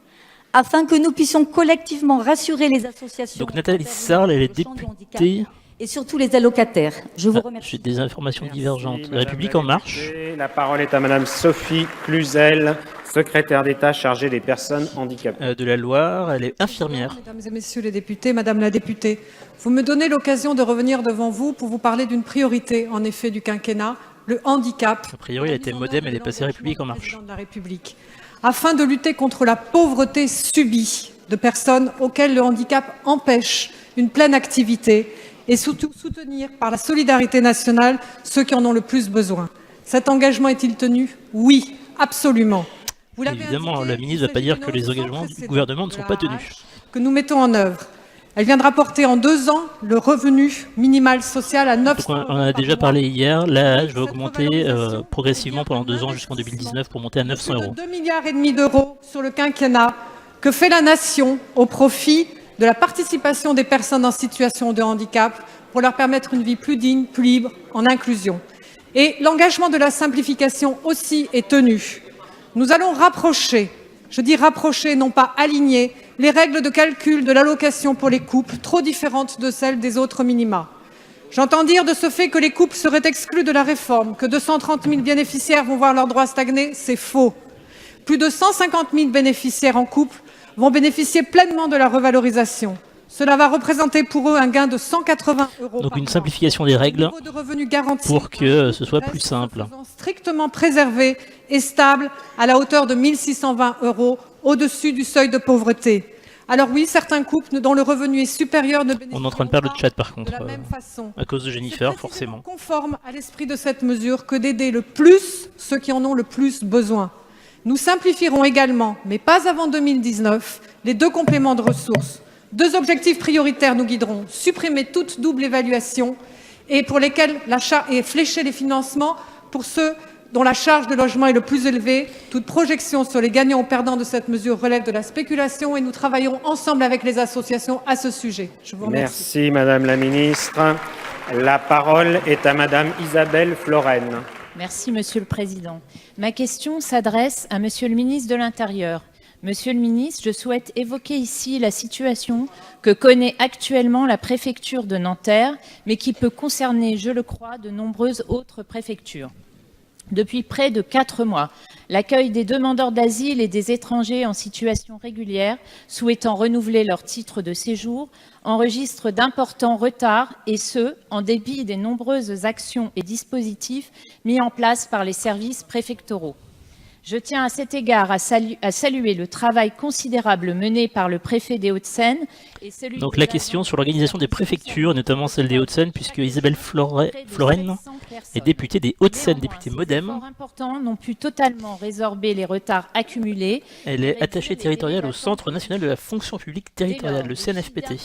afin que nous puissions collectivement rassurer les associations... Donc Nathalie Sarle, elle est députée... Et surtout les allocataires. Je vous remercie. J'ai des informations divergentes. République En Marche. La parole est à Madame Sophie Cluzel, secrétaire d'État chargée des personnes handicapées. De la Loire, elle est infirmière. Mesdames et Messieurs les députés, Madame la députée, vous me donnez l'occasion de revenir devant vous pour vous parler d'une priorité, en effet, du quinquennat, le handicap. A priori, elle était modem, elle est passée République En Marche. De la République, afin de lutter contre la pauvreté subie de personnes auxquelles le handicap empêche une pleine activité et surtout soutenir par la solidarité nationale ceux qui en ont le plus besoin. Cet engagement est-il tenu? Oui, absolument. Vous l'avez Évidemment, indiqué, la ministre ne va pas dire que les engagements du gouvernement ne sont pas tenus. que nous mettons en œuvre. Elle viendra porter en 2 ans le revenu minimal social à 900 Donc on en a déjà parlé hier, l'AAH va augmenter progressivement pendant 2 ans jusqu'en 2019 pour monter à 900 euros. 2,5 milliards d'euros sur le quinquennat que fait la nation au profit de la participation des personnes en situation de handicap pour leur permettre une vie plus digne, plus libre, en inclusion. Et l'engagement de la simplification aussi est tenu. Nous allons rapprocher, je dis rapprocher, non pas aligner, les règles de calcul de l'allocation pour les couples, trop différentes de celles des autres minima. J'entends dire de ce fait que les couples seraient exclus de la réforme, que 230 000 bénéficiaires vont voir leurs droits stagner. C'est faux. Plus de 150 000 bénéficiaires en couple vont bénéficier pleinement de la revalorisation. Cela va représenter pour eux un gain de 180 euros. Donc une simplification des règles de revenus garantis pour que ce soit plus simple. Strictement préservé et stable à la hauteur de 1 620 euros au-dessus du seuil de pauvreté. Alors oui, certains couples dont le revenu est supérieur ne bénéficient On est en train de perdre le chat par contre, de la même façon. à cause de Jennifer, forcément. Conforme à l'esprit de cette mesure que d'aider le plus ceux qui en ont le plus besoin. Nous simplifierons également, mais pas avant 2019, les 2 compléments de ressources. 2 objectifs prioritaires nous guideront. Supprimer toute double évaluation et pour lesquels et flécher les financements pour ceux dont la charge de logement est le plus élevée. Toute projection sur les gagnants ou perdants de cette mesure relève de la spéculation et nous travaillerons ensemble avec les associations à ce sujet. Je vous remercie. Merci Madame la Ministre. La parole est à Madame Isabelle Florennes. Merci Monsieur le Président. Ma question s'adresse à Monsieur le ministre de l'Intérieur. Monsieur le ministre, je souhaite évoquer ici la situation que connaît actuellement la préfecture de Nanterre, mais qui peut concerner, je le crois, de nombreuses autres préfectures. Depuis près de 4 mois, l'accueil des demandeurs d'asile et des étrangers en situation régulière souhaitant renouveler leur titre de séjour enregistre d'importants retards, et ce, en dépit des nombreuses actions et dispositifs mis en place par les services préfectoraux. Je tiens à cet égard à saluer le travail considérable mené par le préfet des Hauts-de-Seine. Donc la question sur l'organisation des préfectures, notamment celle des Hauts-de-Seine, puisque Isabelle Florennes est députée des Hauts-de-Seine, députée MoDem. Importants n'ont pu totalement résorber les retards accumulés. Elle est attachée territoriale au Centre national de la fonction publique territoriale, le CNFPT,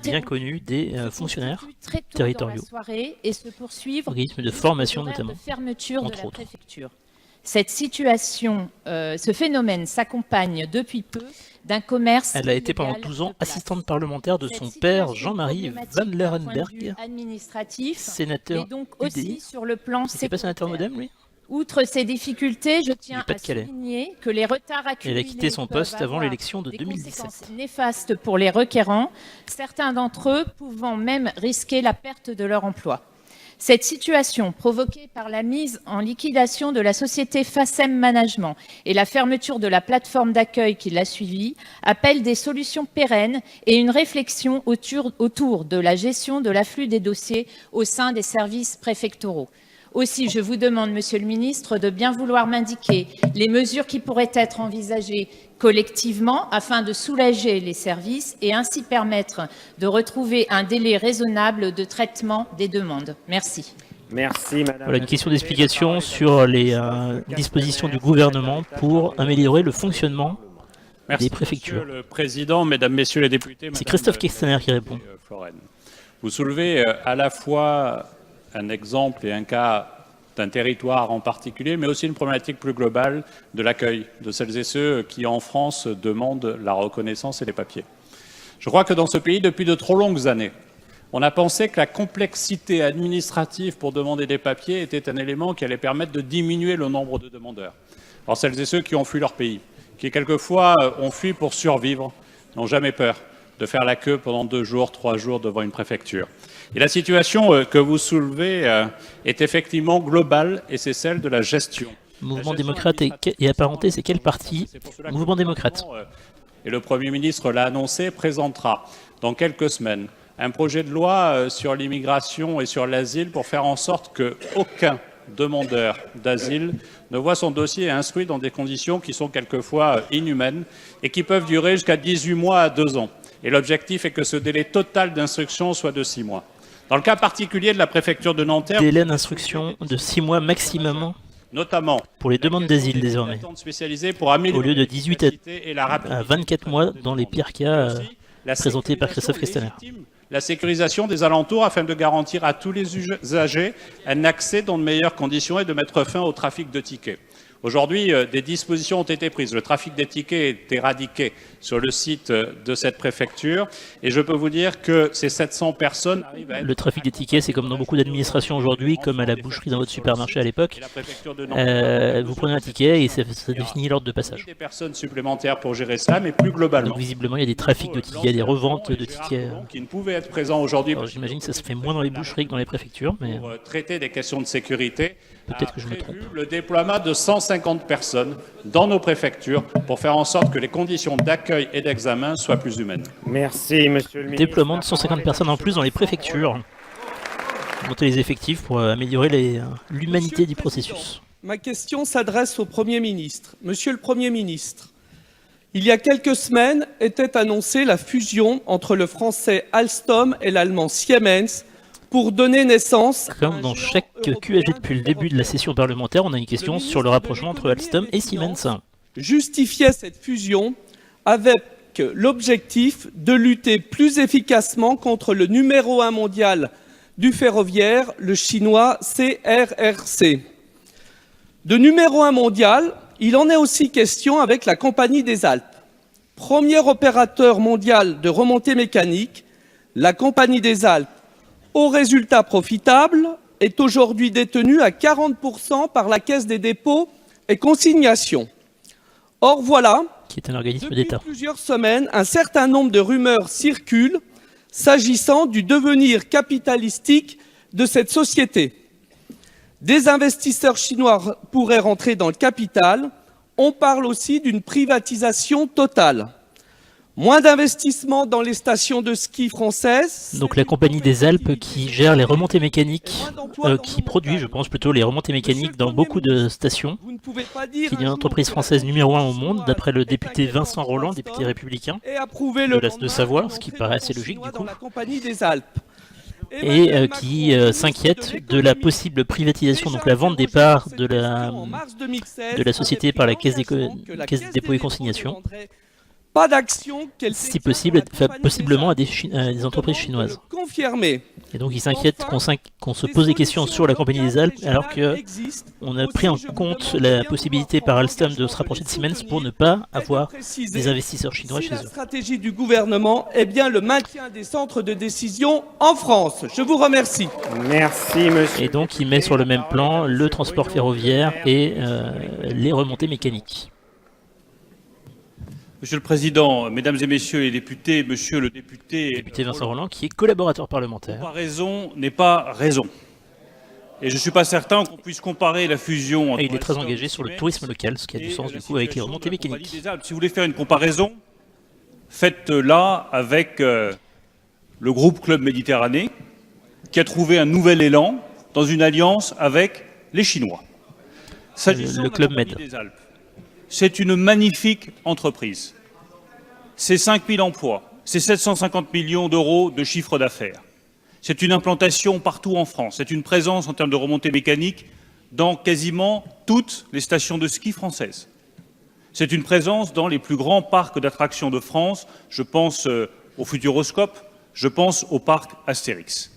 bien connu des fonctionnaires territoriaux, organisme de formation notamment, entre autres. Cette situation, ce phénomène s'accompagne depuis peu d'un commerce. Elle a été pendant 12 ans assistante parlementaire de son père Jean-Marie Van Lerenberg, sénateur et donc aussi sur le plan sécuritaire. Il n'est pas sénateur MoDem, lui ? Outre ces difficultés, je tiens à souligner que les retards accumulés. Elle a quitté son poste avant l'élection de 2017. Conséquences néfastes pour les requérants, certains d'entre eux pouvant même risquer la perte de leur emploi. Cette situation, provoquée par la mise en liquidation de la société Facem Management et la fermeture de la plateforme d'accueil qui l'a suivie, appelle des solutions pérennes et une réflexion autour de la gestion de l'afflux des dossiers au sein des services préfectoraux. Aussi, je vous demande, Monsieur le Ministre, de bien vouloir m'indiquer les mesures qui pourraient être envisagées collectivement afin de soulager les services et ainsi permettre de retrouver un délai raisonnable de traitement des demandes. Merci. Merci, Madame. Voilà une question d'explication sur les dispositions du gouvernement pour améliorer le fonctionnement des préfectures. Monsieur le Président, Mesdames, Messieurs les députés. C'est Christophe Kestener qui répond. Vous soulevez à la fois un exemple et un cas d'un territoire en particulier, mais aussi une problématique plus globale de l'accueil de celles et ceux qui, en France, demandent la reconnaissance et les papiers. Je crois que dans ce pays, depuis de trop longues années, on a pensé que la complexité administrative pour demander des papiers était un élément qui allait permettre de diminuer le nombre de demandeurs. Alors celles et ceux qui ont fui leur pays, qui quelquefois ont fui pour survivre, n'ont jamais peur de faire la queue pendant 2 jours, 3 jours devant une préfecture. Et la situation que vous soulevez est effectivement globale et c'est celle de la gestion. Mouvement démocrate et apparenté, c'est quel parti ? Mouvement démocrate. Et le Premier ministre l'a annoncé, présentera dans quelques semaines un projet de loi sur l'immigration et sur l'asile pour faire en sorte qu'aucun demandeur d'asile ne voit son dossier instruit dans des conditions qui sont quelquefois inhumaines et qui peuvent durer jusqu'à 18 mois à 2 ans. Et l'objectif est que ce délai total d'instruction soit de 6 mois. Dans le cas particulier de la préfecture de Nanterre, délai d'instruction de 6 mois maximum notamment pour les demandes d'asile désormais, au lieu de 18 à 24 mois dans les pires cas présentés par Christophe Castaner. La sécurisation des alentours afin de garantir à tous les usagers un accès dans de meilleures conditions et de mettre fin au trafic de tickets. Aujourd'hui, des dispositions ont été prises. Le trafic des tickets est éradiqué sur le site de cette préfecture. Et je peux vous dire que ces 700 personnes arrivent à être... Le trafic des tickets, c'est comme dans beaucoup d'administrations aujourd'hui, comme à la boucherie dans votre supermarché à l'époque. Vous prenez un ticket et ça définit l'ordre de passage. Des personnes supplémentaires pour gérer ça, mais plus globalement. Donc visiblement, il y a des trafics de tickets, il y a des reventes de tickets. Qui ne pouvaient être présents aujourd'hui. J'imagine que ça se fait moins dans les boucheries que dans les préfectures. Mais... Pour traiter des questions de sécurité, peut-être que je me trompe. Le déploiement de 150 personnes dans nos préfectures pour faire en sorte que les conditions d'accueil et d'examen soient plus humaines. Merci, monsieur le ministre. Déploiement de 150 personnes en plus dans les préfectures. Monter les effectifs pour améliorer l'humanité du processus. Ma question s'adresse au Premier ministre. Monsieur le Premier ministre, il y a quelques semaines était annoncée la fusion entre le français Alstom et l'allemand Siemens pour donner naissance... Comme dans chaque QAG depuis le début de la session parlementaire, on a une question sur le rapprochement entre Alstom et Siemens. Justifiait cette fusion avec l'objectif de lutter plus efficacement contre le numéro 1 mondial du ferroviaire, le chinois CRRC. De numéro 1 mondial, il en est aussi question avec la Compagnie des Alpes. Premier opérateur mondial de remontée mécanique, la Compagnie des Alpes, au résultat profitable, est aujourd'hui détenue à 40% par la Caisse des dépôts et consignations. Or voilà, qui est un organisme depuis d'État. Plusieurs semaines, un certain nombre de rumeurs circulent s'agissant du devenir capitalistique de cette société. Des investisseurs chinois pourraient rentrer dans le capital. On parle aussi d'une privatisation totale. Moins d'investissements dans les stations de ski françaises. Donc la Compagnie des Alpes qui gère les remontées mécaniques, qui produit, je pense plutôt, les remontées mécaniques dans beaucoup de stations, qui est une entreprise française numéro 1 au monde, d'après le député Vincent Rolland, député républicain de Savoie, ce qui paraît assez logique du coup, et qui s'inquiète de la possible privatisation, donc la vente des parts de la société par la Caisse des dépôts et consignations. Pas d'action, si possible, possiblement à des entreprises chinoises. Et donc il s'inquiète qu'on se pose des questions sur la Compagnie des Alpes, alors qu'on a pris en compte la possibilité par Alstom de se rapprocher de Siemens pour ne pas avoir des investisseurs chinois chez eux. La stratégie du gouvernement est bien le maintien des centres de décision en France. Je vous remercie. Merci, monsieur. Et donc il met sur le même plan le transport ferroviaire et les remontées mécaniques. Monsieur le Président, Mesdames et Messieurs les députés, Monsieur le député Vincent Rolland, qui est collaborateur parlementaire. Comparaison n'est pas raison. Et je ne suis pas certain qu'on puisse comparer la fusion... Et il est très engagé sur le tourisme local, ce qui a du sens du coup avec les remontées mécaniques. Si vous voulez faire une comparaison, faites-la avec le groupe Club Méditerranée, qui a trouvé un nouvel élan dans une alliance avec les Chinois. Le Club Med. C'est une magnifique entreprise. C'est 5000 emplois, c'est 750 millions d'euros de chiffre d'affaires. C'est une implantation partout en France, c'est une présence en termes de remontée mécanique dans quasiment toutes les stations de ski françaises. C'est une présence dans les plus grands parcs d'attractions de France, je pense au Futuroscope, je pense au parc Astérix.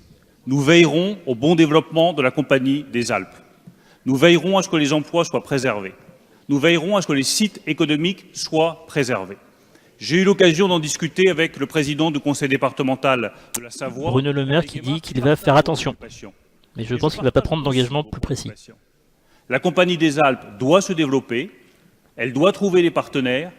Nous veillerons au bon développement de la Compagnie des Alpes. Nous veillerons à ce que les emplois soient préservés. Nous veillerons à ce que les sites économiques soient préservés. J'ai eu l'occasion d'en discuter avec le président du conseil départemental de la Savoie. Bruno Le Maire qui dit qu'il va faire attention. Mais je pense qu'il ne va pas prendre d'engagement plus précis. La Compagnie des Alpes doit se développer, elle doit trouver les partenaires,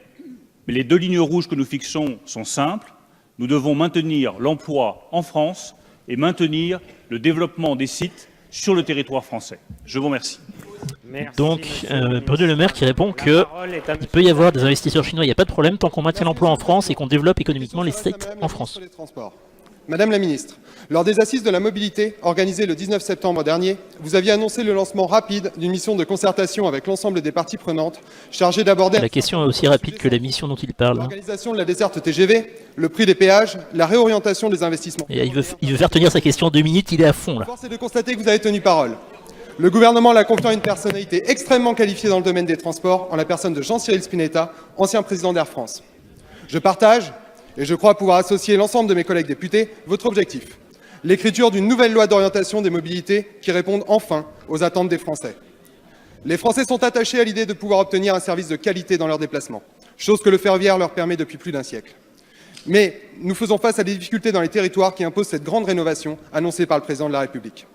mais les deux lignes rouges que nous fixons sont simples. Nous devons maintenir l'emploi en France et maintenir le développement des sites sur le territoire français. Je vous remercie. Merci, donc, Bruno Le Maire qui répond qu'il peut y avoir des investisseurs chinois, il n'y a pas de problème tant qu'on maintient l'emploi en France et qu'on développe économiquement les sites en France. Madame la ministre, lors des assises de la mobilité organisées le 19 septembre dernier, vous aviez annoncé le lancement rapide d'une mission de concertation avec l'ensemble des parties prenantes chargée d'aborder La question est aussi rapide que la mission dont il parle. l'organisation de la desserte TGV, le prix des péages, la réorientation des investissements. Et il veut faire tenir sa question en 2 minutes, il est à fond là. Force est de constater que vous avez tenu parole. Le gouvernement l'a confié à une personnalité extrêmement qualifiée dans le domaine des transports, en la personne de Jean-Cyril Spinetta, ancien président d'Air France. Je partage, et je crois pouvoir associer l'ensemble de mes collègues députés, votre objectif. L'écriture d'une nouvelle loi d'orientation des mobilités qui réponde enfin aux attentes des Français. Les Français sont attachés à l'idée de pouvoir obtenir un service de qualité dans leurs déplacements, chose que le ferroviaire leur permet depuis plus d'un siècle. Mais nous faisons face à des difficultés dans les territoires qui imposent cette grande rénovation annoncée par le président de la République.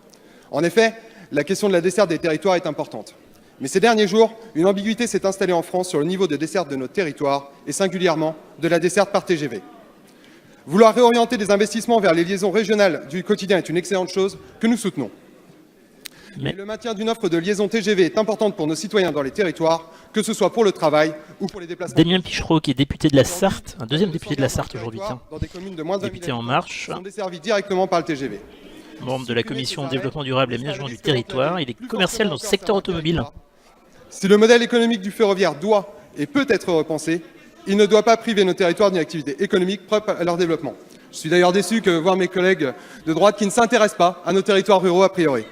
En effet, la question de la desserte des territoires est importante. Mais ces derniers jours, une ambiguïté s'est installée en France sur le niveau de desserte de nos territoires et singulièrement de la desserte par TGV. Vouloir réorienter des investissements vers les liaisons régionales du quotidien est une excellente chose que nous soutenons. Mais le maintien d'une offre de liaison TGV est importante pour nos citoyens dans les territoires, que ce soit pour le travail ou pour les déplacements. Damien Pichereau, qui est député de la Sarthe, un deuxième député de la Sarthe aujourd'hui, dans des communes de moins de 20 000 député En Marche, sont desservis directement par le TGV. membre de la commission développement durable et aménagement du territoire, il est commercial dans le secteur automobile. Si le modèle économique du ferroviaire doit et peut être repensé, il ne doit pas priver nos territoires d'une activité économique propre à leur développement. Je suis d'ailleurs déçu de voir mes collègues de droite qui ne s'intéressent pas à nos territoires ruraux a priori.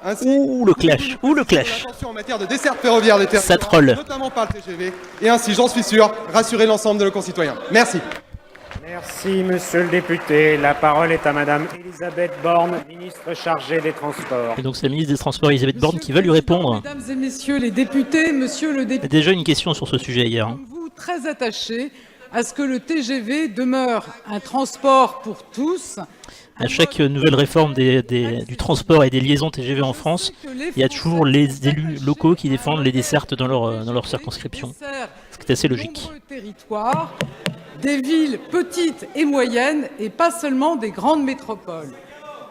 Ainsi, ouh le clash, en matière de desserte ferroviaire des territoires, ça troll. notamment par le TGV, et ainsi, j'en suis sûr, rassurer l'ensemble de nos concitoyens. Merci. Merci, monsieur le député. La parole est à madame Elisabeth Borne, ministre chargée des Transports. Et donc c'est la ministre des Transports Elisabeth Borne qui va lui répondre. Mesdames et messieurs les députés, monsieur le Il y a député, déjà une question sur ce sujet hier. vous très attaché à ce que le TGV demeure un transport pour tous. À chaque nouvelle réforme du transport et des liaisons TGV en France, il y a toujours les élus locaux qui défendent les dessertes dans leur circonscription. Ce qui est assez logique. Territoires, des villes petites et moyennes et pas seulement des grandes métropoles.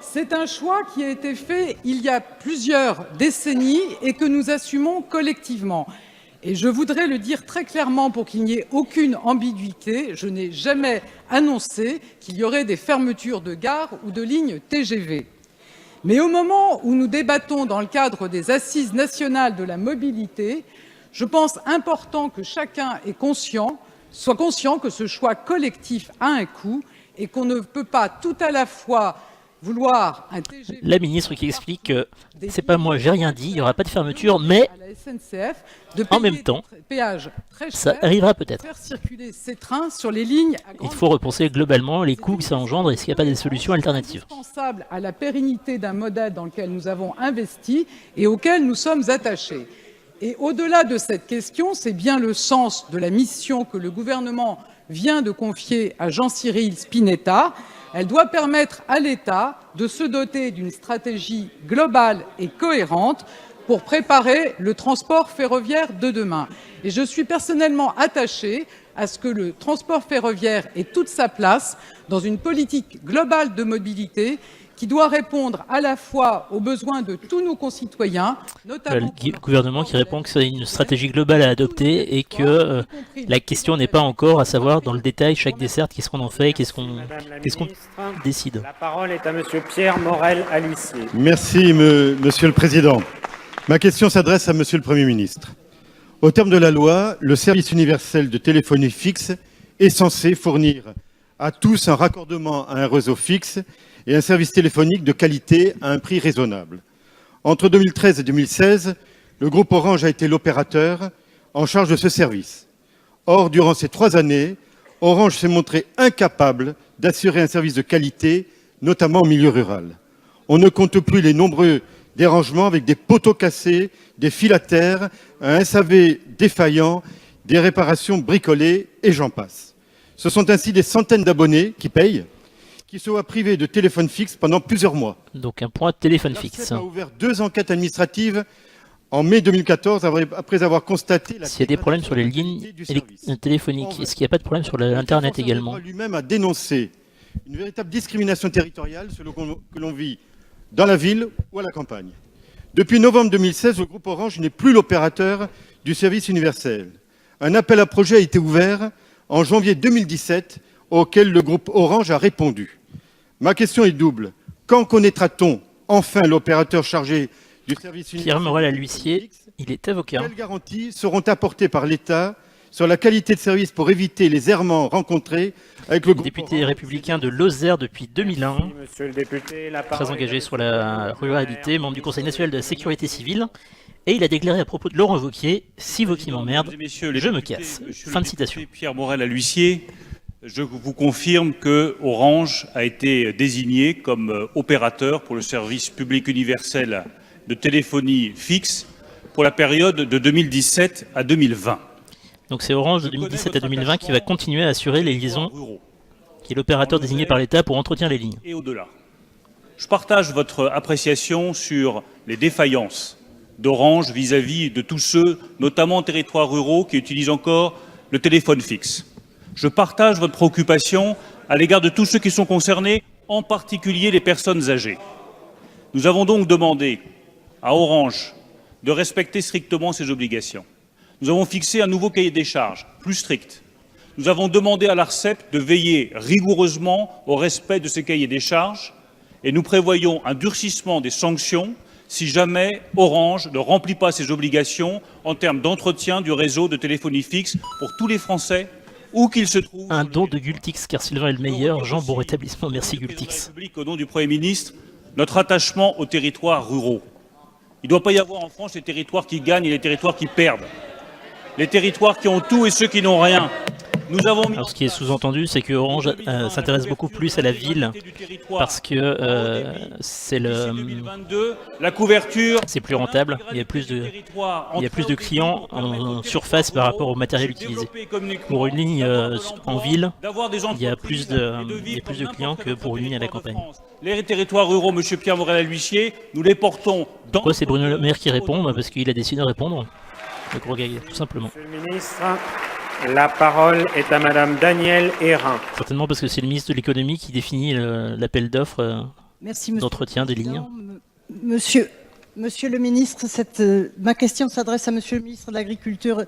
C'est un choix qui a été fait il y a plusieurs décennies et que nous assumons collectivement. Et je voudrais le dire très clairement pour qu'il n'y ait aucune ambiguïté, je n'ai jamais annoncé qu'il y aurait des fermetures de gares ou de lignes TGV. Mais au moment où nous débattons dans le cadre des Assises nationales de la mobilité, je pense important que chacun soit conscient que ce choix collectif a un coût et qu'on ne peut pas tout à la fois vouloir un TGV... La ministre qui explique que c'est pas moi, j'ai rien dit, il n'y aura pas de fermeture, mais en même temps, ça arrivera peut-être. Faire circuler ces trains sur les lignes Il faut repenser globalement les coûts que ça engendre et s'il n'y a pas des solutions alternatives. Indispensable à la pérennité d'un modèle dans lequel nous avons investi et auquel nous sommes attachés. Et au-delà de cette question, c'est bien le sens de la mission que le gouvernement vient de confier à Jean-Cyril Spinetta. Elle doit permettre à l'État de se doter d'une stratégie globale et cohérente pour préparer le transport ferroviaire de demain. Et je suis personnellement attachée à ce que le transport ferroviaire ait toute sa place dans une politique globale de mobilité qui doit répondre à la fois aux besoins de tous nos concitoyens, notamment... Le gouvernement qui répond que c'est une stratégie globale à adopter et que la question n'est pas encore à savoir dans le détail chaque desserte, qu'est-ce qu'on en fait, qu'est-ce qu'on décide. La parole est à monsieur Pierre Morel-Alissier. Merci, monsieur le Président. Ma question s'adresse à monsieur le Premier ministre. Au terme de la loi, le service universel de téléphonie fixe est censé fournir à tous un raccordement à un réseau fixe et un service téléphonique de qualité à un prix raisonnable. Entre 2013 et 2016, le groupe Orange a été l'opérateur en charge de ce service. Or, durant ces 3 années, Orange s'est montré incapable d'assurer un service de qualité, notamment en milieu rural. On ne compte plus les nombreux dérangements avec des poteaux cassés, des fils à terre, un SAV défaillant, des réparations bricolées et j'en passe. Ce sont ainsi des centaines d'abonnés qui payent, qui se voient privés de téléphone fixe pendant plusieurs mois. Donc un point de téléphone fixe. L'ARCEP a ouvert 2 enquêtes administratives en mai 2014 après avoir constaté... S'il y a des problèmes sur les lignes téléphoniques, est-ce qu'il n'y a pas de problème sur l'Internet également? Lui-même a dénoncé une véritable discrimination territoriale selon que l'on vit dans la ville ou à la campagne. Depuis novembre 2016, le groupe Orange n'est plus l'opérateur du service universel. Un appel à projet a été ouvert en janvier 2017 auquel le groupe Orange a répondu. Ma question est double. Quand connaîtra-t-on enfin l'opérateur chargé du service universel? Pierre Morel à l'huissier, il est avocat. Quelles garanties seront apportées par l'État sur la qualité de service pour éviter les errements rencontrés avec le groupe Député républicain de Lozère depuis 2001, Monsieur le député, la parole très engagé sur la ruralité, membre du Conseil national de la sécurité civile. Et il a déclaré à propos de Laurent Wauquiez, si Wauquiez m'emmerde, je me casse. Fin de citation. Pierre Morel à l'huissier, je vous confirme que Orange a été désigné comme opérateur pour le service public universel de téléphonie fixe pour la période de 2017 à 2020. Donc c'est Orange de 2017 à 2020 qui va continuer à assurer les liaisons, qui est l'opérateur désigné par l'État pour entretenir les lignes. Et au-delà. Je partage votre appréciation sur les défaillances d'Orange vis-à-vis de tous ceux, notamment en territoires ruraux, qui utilisent encore le téléphone fixe. Je partage votre préoccupation à l'égard de tous ceux qui sont concernés, en particulier les personnes âgées. Nous avons donc demandé à Orange de respecter strictement ses obligations. Nous avons fixé un nouveau cahier des charges, plus strict. Nous avons demandé à l'ARCEP de veiller rigoureusement au respect de ces cahiers des charges et nous prévoyons un durcissement des sanctions si jamais Orange ne remplit pas ses obligations en termes d'entretien du réseau de téléphonie fixe pour tous les Français, où qu'ils se trouvent. Un don de Gultix, car Sylvain est le meilleur. Jean, bon rétablissement. Merci Gultix. Au nom du Premier ministre, notre attachement aux territoires ruraux. Il ne doit pas y avoir en France les territoires qui gagnent et les territoires qui perdent. Les territoires qui ont tout et ceux qui n'ont rien. Nous avons mis... Alors, ce qui est sous-entendu, c'est que Orange s'intéresse beaucoup plus à la ville parce que c'est la couverture. C'est plus rentable. Il y a plus de clients en surface par rapport au matériel utilisé. Pour une ligne en ville, il y a plus de clients que pour une ligne à la campagne. Les territoires ruraux, Monsieur Pierre Morel à l'huissier, nous les portons dans... Pourquoi c'est Bruno Le Maire qui répond? Parce qu'il a décidé de répondre. Le gros gag, tout simplement. Monsieur le ministre, la parole est à Madame Danielle Hérin. Certainement parce que c'est le ministre de l'économie qui définit l'appel d'offres d'entretien des lignes. Monsieur le ministre, ma question s'adresse à Monsieur le ministre de l'Agriculture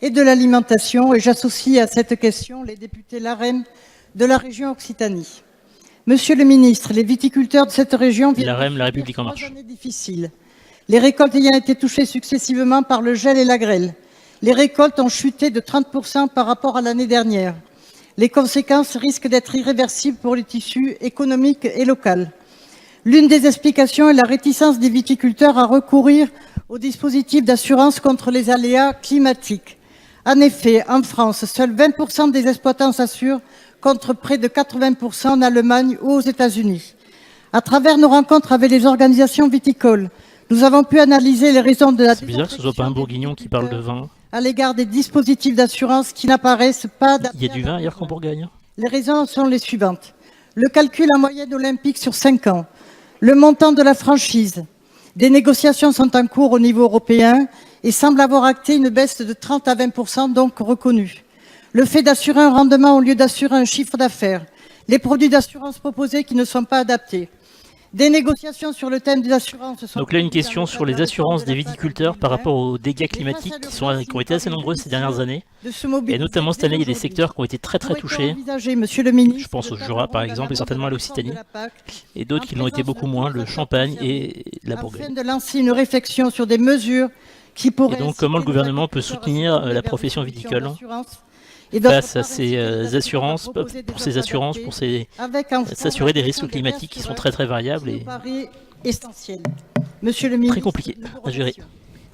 et de l'Alimentation et j'associe à cette question les députés LAREM de la région Occitanie. Monsieur le ministre, les viticulteurs de cette région viennent LAREM, La République en marche. 3 années difficiles. Les récoltes ayant été touchées successivement par le gel et la grêle. Les récoltes ont chuté de 30% par rapport à l'année dernière. Les conséquences risquent d'être irréversibles pour les tissus économiques et locaux. L'une des explications est la réticence des viticulteurs à recourir au dispositif d'assurance contre les aléas climatiques. En effet, en France, seuls 20% des exploitants s'assurent contre près de 80% en Allemagne ou aux États-Unis. À travers nos rencontres avec les organisations viticoles, nous avons pu analyser les raisons de la C'est bizarre que ce soit pas un bourguignon qui parle de vin. À l'égard des dispositifs d'assurance qui n'apparaissent pas... Il y a du vin ailleurs qu'en Bourgogne. Les raisons sont les suivantes. Le calcul en moyenne olympique sur 5 ans, le montant de la franchise. Des négociations sont en cours au niveau européen et semblent avoir acté une baisse de 30 à 20%, donc reconnue. Le fait d'assurer un rendement au lieu d'assurer un chiffre d'affaires. Les produits d'assurance proposés qui ne sont pas adaptés. Des négociations sur le thème des assurances. Donc là, une question sur les assurances des viticulteurs par rapport aux dégâts climatiques qui ont été assez nombreux ces dernières années. Et notamment cette année, il y a des secteurs qui ont été très touchés. Je pense au Jura par exemple et certainement à l'Occitanie. Et d'autres qui l'ont été beaucoup moins, le Champagne et la Bourgogne. Afin de lancer une réflexion sur des mesures qui pourraient... Et donc comment le gouvernement peut soutenir la profession viticole face à ces assurances, pour s'assurer des risques climatiques qui sont très variables et très compliqués à gérer.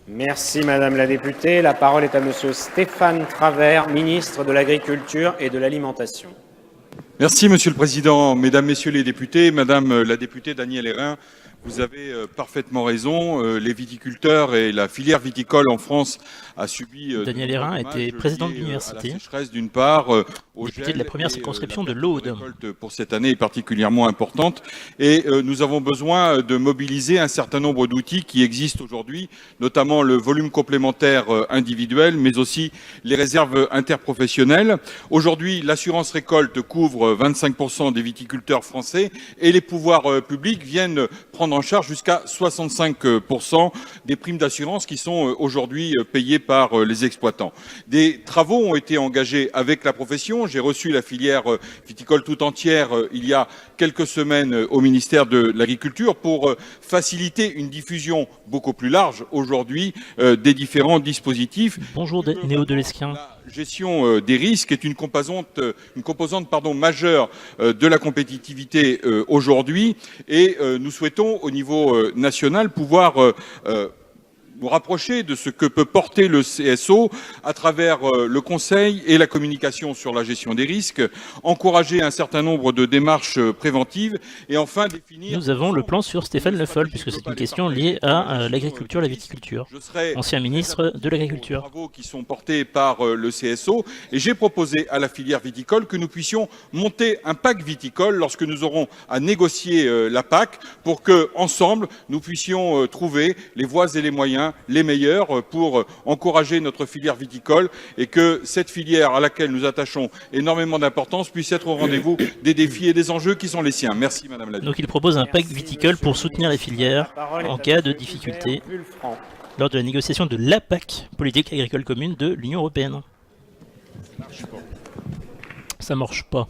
Merci Madame la députée. La parole est à Monsieur Stéphane Travert, ministre de l'Agriculture et de l'Alimentation. Merci Monsieur le Président, Mesdames, Messieurs les députés, Madame la députée Danielle Hérin. Vous avez parfaitement raison. Les viticulteurs et la filière viticole en France a subi... Daniel Hérin était président de l'université, sécheresse d'une part, député de la première circonscription de l'Aude. Pour cette année est particulièrement importante et nous avons besoin de mobiliser un certain nombre d'outils qui existent aujourd'hui, notamment le volume complémentaire individuel, mais aussi les réserves interprofessionnelles. Aujourd'hui, l'assurance récolte couvre 25% des viticulteurs français et les pouvoirs publics viennent prendre en charge jusqu'à 65% des primes d'assurance qui sont aujourd'hui payées par les exploitants. Des travaux ont été engagés avec la profession. J'ai reçu la filière viticole tout entière il y a quelques semaines au ministère de l'Agriculture pour faciliter une diffusion beaucoup plus large aujourd'hui des différents dispositifs. Bonjour Néo Delesquin. La gestion des risques est une composante majeure de la compétitivité aujourd'hui et nous souhaitons au niveau national pouvoir nous rapprocher de ce que peut porter le CSO à travers le conseil et la communication sur la gestion des risques, encourager un certain nombre de démarches préventives et enfin définir... Nous avons le plan sur Stéphane Le Foll, puisque c'est une question liée à l'agriculture et la viticulture. Ancien ministre de l'Agriculture. Travaux qui sont portés par le CSO et j'ai proposé à la filière viticole que nous puissions monter un pacte viticole lorsque nous aurons à négocier la PAC pour que ensemble nous puissions trouver les voies et les moyens les meilleurs pour encourager notre filière viticole et que cette filière à laquelle nous attachons énormément d'importance puisse être au rendez-vous des défis et des enjeux qui sont les siens. Merci Madame la Ministre. Donc il propose un pacte viticole pour soutenir les filières en cas de difficulté lors de la négociation de la PAC, politique agricole commune de l'Union européenne. Ça marche pas.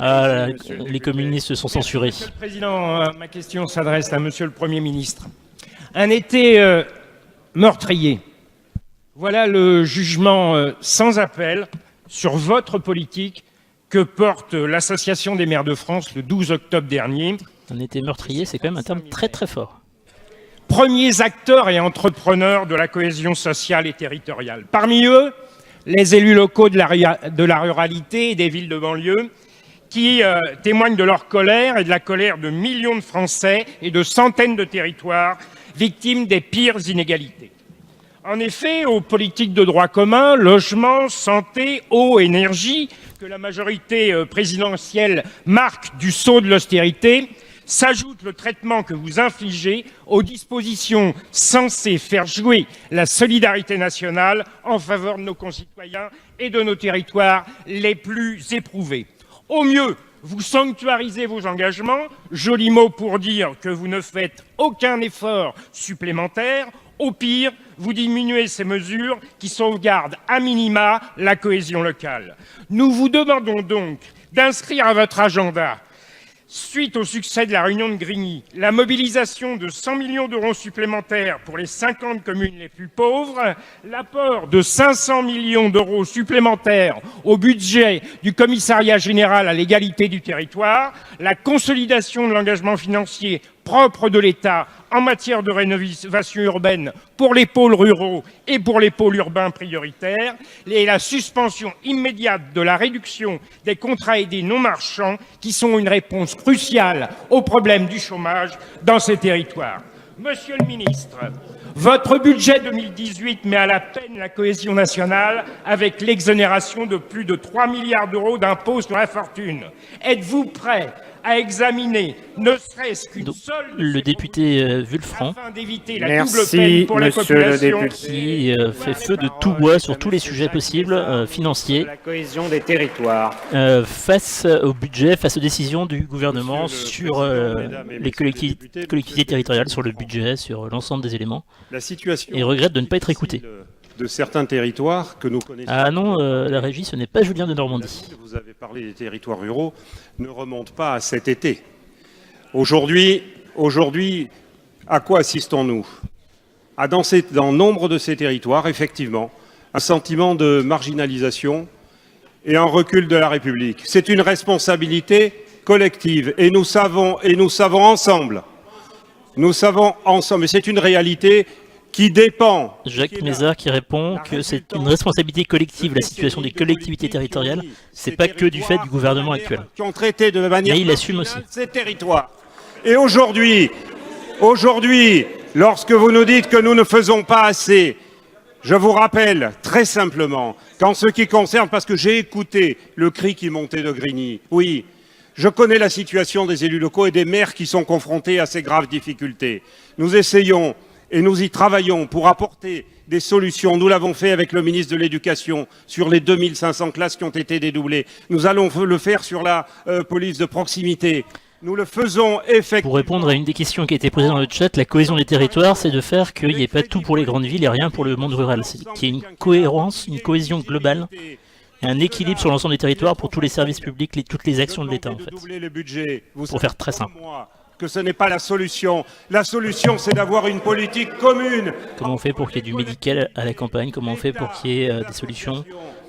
Ah, les communistes se sont censurés. Monsieur le Président, ma question s'adresse à Monsieur le Premier ministre. Un été meurtrier. Voilà le jugement sans appel sur votre politique que porte l'Association des maires de France le 12 octobre dernier. Un été meurtrier, c'est quand même un terme très très fort. Premiers acteurs et entrepreneurs de la cohésion sociale et territoriale. Parmi eux, les élus locaux de la ruralité et des villes de banlieue qui témoignent de leur colère et de la colère de millions de Français et de centaines de territoires victimes des pires inégalités. En effet, aux politiques de droit commun, logement, santé, eau, énergie, que la majorité présidentielle marque du sceau de l'austérité, s'ajoute le traitement que vous infligez aux dispositions censées faire jouer la solidarité nationale en faveur de nos concitoyens et de nos territoires les plus éprouvés. Au mieux, vous sanctuarisez vos engagements, joli mot pour dire que vous ne faites aucun effort supplémentaire. Au pire, vous diminuez ces mesures qui sauvegardent à minima la cohésion locale. Nous vous demandons donc d'inscrire à votre agenda, suite au succès de la réunion de Grigny, la mobilisation de 100 millions d'euros supplémentaires pour les 50 communes les plus pauvres, l'apport de 500 millions d'euros supplémentaires au budget du Commissariat général à l'égalité du territoire, la consolidation de l'engagement financier propre de l'État en matière de rénovation urbaine pour les pôles ruraux et pour les pôles urbains prioritaires, et la suspension immédiate de la réduction des contrats aidés non marchands qui sont une réponse cruciale au problème du chômage dans ces territoires. Monsieur le ministre, votre budget 2018 met à la peine la cohésion nationale avec l'exonération de plus de 3 milliards d'euros d'impôts sur la fortune. Êtes-vous prêt à examiner ne serait-ce qu'une seule... Le député Vulfranc, afin d'éviter la double peine pour la population qui fait feu de tout bois sur tous les sujets possibles financiers. La cohésion des territoires. Face au budget, face aux décisions du gouvernement sur les collectivités territoriales, sur le budget, sur l'ensemble des éléments. La situation et regrette de ne pas être écouté. De certains territoires que nous connaissons. Ah non, la régie, ce n'est pas Julien de Normandie. Vous avez parlé des territoires ruraux, ne remonte pas à cet été. Aujourd'hui, à quoi assistons-nous? Dans nombre de ces territoires, effectivement, un sentiment de marginalisation et un recul de la République. C'est une responsabilité collective et nous savons ensemble, et c'est une réalité qui dépend. Jacques Mézard qui répond que c'est une responsabilité collective, la situation des collectivités territoriales, c'est pas que du fait du gouvernement actuel. Qui ont traité de manière mais il assume aussi ces territoires. Et aujourd'hui, lorsque vous nous dites que nous ne faisons pas assez, je vous rappelle très simplement qu'en ce qui concerne, parce que j'ai écouté le cri qui montait de Grigny, oui, je connais la situation des élus locaux et des maires qui sont confrontés à ces graves difficultés. Nous essayons et nous y travaillons pour apporter des solutions. Nous l'avons fait avec le ministre de l'Éducation sur les 2500 classes qui ont été dédoublées. Nous allons le faire sur la police de proximité. Nous le faisons effectivement. Pour répondre à une des questions qui a été posée dans le chat, la cohésion des territoires, c'est de faire qu'il n'y ait pas tout pour les grandes villes et rien pour le monde rural. C'est qu'il y ait une cohérence, une cohésion globale et un équilibre sur l'ensemble des territoires pour tous les services publics, toutes les actions de l'État en fait. Doubler le budget. Vous Pour faire très simple. que ce n'est pas la solution. La solution, c'est d'avoir une politique commune. Comment on fait pour qu'il y ait du médical à la campagne? Comment on fait pour qu'il y ait des solutions,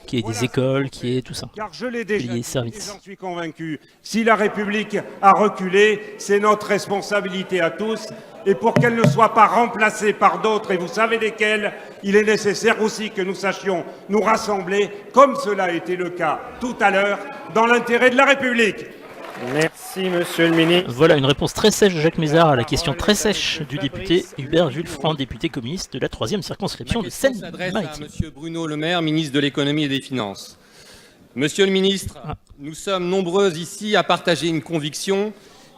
qu'il y ait des écoles, qu'il y ait tout ça? Car je l'ai déjà dit, services. j'en suis convaincu. Si la République a reculé, c'est notre responsabilité à tous. Et pour qu'elle ne soit pas remplacée par d'autres, et vous savez lesquels, il est nécessaire aussi que nous sachions nous rassembler, comme cela a été le cas tout à l'heure, dans l'intérêt de la République. Merci, monsieur le ministre. Voilà une réponse très sèche de Jacques Mézard à la question très sèche du député Hubert Jules Franc, député communiste de la 3e circonscription de Seine-Maritime. Ma question s'adresse à monsieur Bruno Le Maire, ministre de l'économie et des finances. Monsieur le ministre, nous sommes nombreux ici à partager une conviction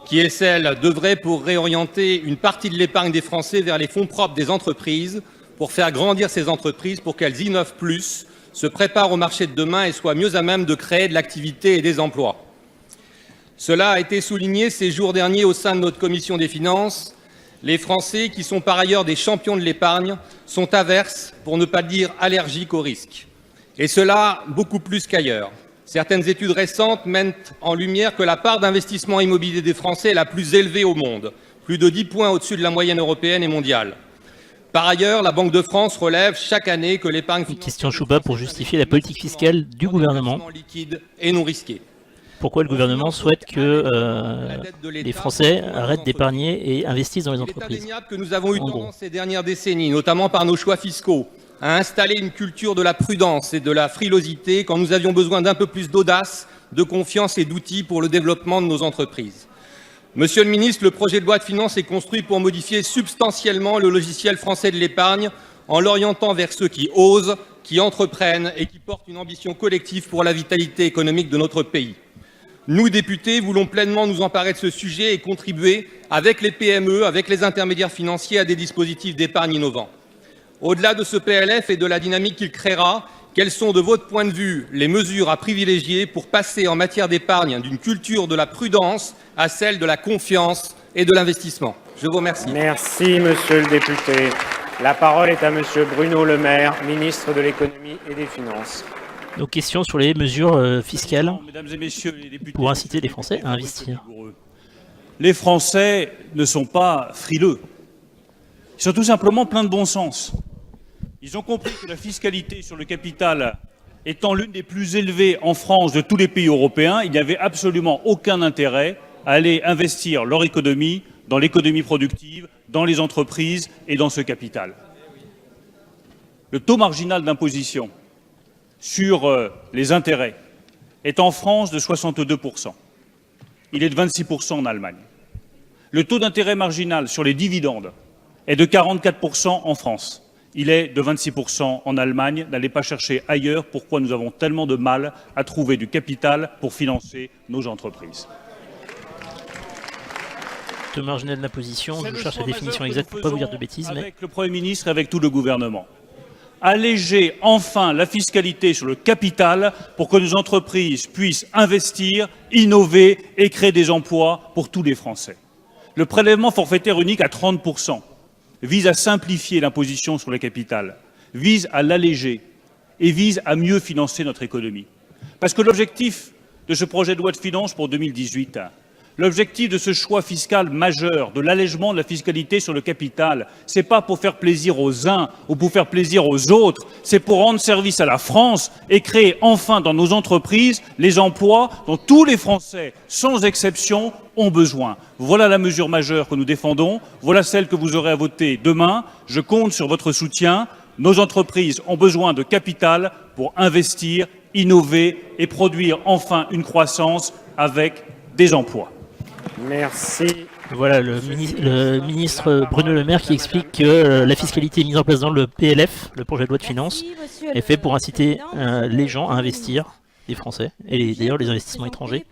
qui est celle d'œuvrer pour réorienter une partie de l'épargne des Français vers les fonds propres des entreprises, pour faire grandir ces entreprises, pour qu'elles innovent plus, se préparent au marché de demain et soient mieux à même de créer de l'activité et des emplois. Cela a été souligné ces jours derniers au sein de notre commission des finances. Les Français, qui sont par ailleurs des champions de l'épargne, sont averses, pour ne pas dire allergiques au risque. Et cela beaucoup plus qu'ailleurs. Certaines études récentes mettent en lumière que la part d'investissement immobilier des Français est la plus élevée au monde, plus de 10 points au-dessus de la moyenne européenne et mondiale. Par ailleurs, la Banque de France relève chaque année que l'épargne financière... Question Chouba pour justifier la politique fiscale du gouvernement. ...liquide et non risqué. Pourquoi le gouvernement souhaite que les Français arrêtent d'épargner et investissent dans les entreprises? Il est indéniable que nous avons eu tendance ces dernières décennies, notamment par nos choix fiscaux, à installer une culture de la prudence et de la frilosité quand nous avions besoin d'un peu plus d'audace, de confiance et d'outils pour le développement de nos entreprises. Monsieur le ministre, le projet de loi de finances est construit pour modifier substantiellement le logiciel français de l'épargne en l'orientant vers ceux qui osent, qui entreprennent et qui portent une ambition collective pour la vitalité économique de notre pays. Nous, députés, voulons pleinement nous emparer de ce sujet et contribuer, avec les PME, avec les intermédiaires financiers, à des dispositifs d'épargne innovants. Au-delà de ce PLF et de la dynamique qu'il créera, quelles sont, de votre point de vue, les mesures à privilégier pour passer en matière d'épargne d'une culture de la prudence à celle de la confiance et de l'investissement? Je vous remercie. Merci, monsieur le député. La parole est à monsieur Bruno Le Maire, ministre de l'économie et des finances. Nos questions sur les mesures fiscales Mesdames et messieurs les députés, pour inciter les Français à investir. les Français ne sont pas frileux. Ils sont tout simplement pleins de bon sens. Ils ont compris que la fiscalité sur le capital étant l'une des plus élevées en France de tous les pays européens, il n'y avait absolument aucun intérêt à aller investir leur économie dans l'économie productive, dans les entreprises et dans ce capital. Le taux marginal d'imposition sur les intérêts est en France de 62%. Il est de 26% en Allemagne. Le taux d'intérêt marginal sur les dividendes est de 44% en France. Il est de 26% en Allemagne. N'allez pas chercher ailleurs pourquoi nous avons tellement de mal à trouver du capital pour financer nos entreprises. Taux marginal d'imposition, je cherche la définition exacte pour ne pas vous dire de bêtises. Mais... Avec le Premier ministre et avec tout le gouvernement. Alléger enfin la fiscalité sur le capital pour que nos entreprises puissent investir, innover et créer des emplois pour tous les Français. Le prélèvement forfaitaire unique à 30% vise à simplifier l'imposition sur le capital, vise à l'alléger et vise à mieux financer notre économie. Parce que l'objectif de ce projet de loi de finances pour 2018, l'objectif de ce choix fiscal majeur, de l'allègement de la fiscalité sur le capital, ce n'est pas pour faire plaisir aux uns ou pour faire plaisir aux autres, c'est pour rendre service à la France et créer enfin dans nos entreprises les emplois dont tous les Français, sans exception, ont besoin. Voilà la mesure majeure que nous défendons, voilà celle que vous aurez à voter demain. Je compte sur votre soutien. Nos entreprises ont besoin de capital pour investir, innover et produire enfin une croissance avec des emplois. Merci. Voilà le ministre Bruno Le Maire qui explique que la fiscalité mise en place dans le PLF, le projet de loi de finances, est fait pour inciter les gens à investir, les Français, et d'ailleurs les investissements étrangers,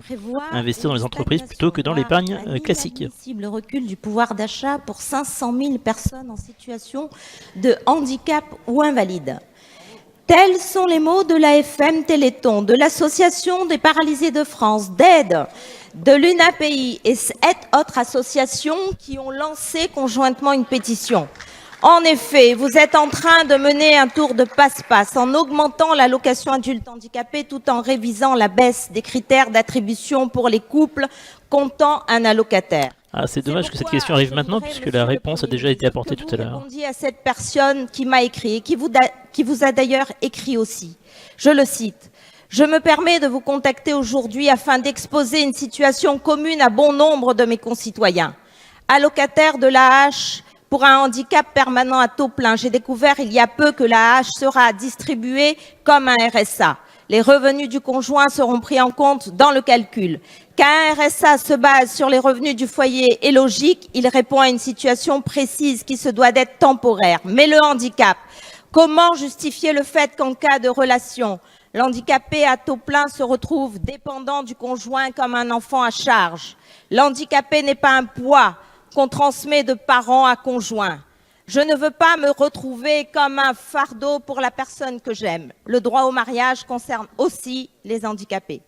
à investir dans les entreprises plutôt que dans l'épargne classique. Le recul du pouvoir d'achat pour 500 000 personnes en situation de handicap ou invalide. Tels sont les mots de l'AFM Téléthon, de l'Association des paralysés de France, d'AIDE, de l'UNAPI et 7 autres associations qui ont lancé conjointement une pétition. En effet, vous êtes en train de mener un tour de passe-passe en augmentant l'allocation adulte handicapé tout en révisant la baisse des critères d'attribution pour les couples comptant un allocataire. Ah, c'est dommage que cette question arrive maintenant puisque la réponse a déjà été apportée tout à l'heure. Répondit à cette personne qui m'a écrit et qui vous a d'ailleurs écrit aussi. Je le cite. « Je me permets de vous contacter aujourd'hui afin d'exposer une situation commune à bon nombre de mes concitoyens. Allocataire de l'AAH pour un handicap permanent à taux plein, j'ai découvert il y a peu que l'AAH sera distribuée comme un RSA. Les revenus du conjoint seront pris en compte dans le calcul. Qu'un RSA se base sur les revenus du foyer est logique, il répond à une situation précise qui se doit d'être temporaire. Mais le handicap, comment justifier le fait qu'en cas de relation, l'handicapé à taux plein se retrouve dépendant du conjoint comme un enfant à charge? L'handicapé n'est pas un poids qu'on transmet de parents à conjoint. Je ne veux pas me retrouver comme un fardeau pour la personne que j'aime. Le droit au mariage concerne aussi les handicapés.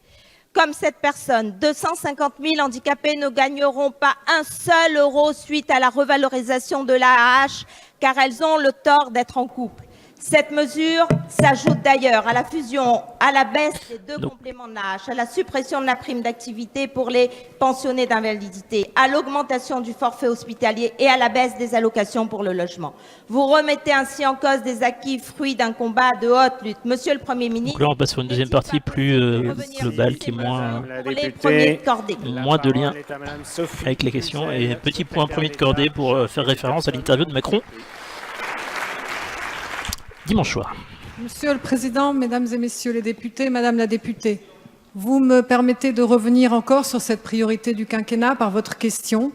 Comme cette personne, 250 000 handicapés ne gagneront pas un seul euro suite à la revalorisation de l'AAH car elles ont le tort d'être en couple. Cette mesure s'ajoute d'ailleurs à la fusion, à la baisse des deux compléments de l'AAH, à la suppression de la prime d'activité pour les pensionnés d'invalidité, à l'augmentation du forfait hospitalier et à la baisse des allocations pour le logement. Vous remettez ainsi en cause des acquis fruits d'un combat de haute lutte. Monsieur le Premier ministre... Donc là, on passe sur une deuxième partie plus globale qui est moins de lien avec les questions. Et petit point premier de cordée pour faire référence à l'interview de Macron dimanche soir. Monsieur le Président, Mesdames et Messieurs les députés, Madame la députée, vous me permettez de revenir encore sur cette priorité du quinquennat par votre question.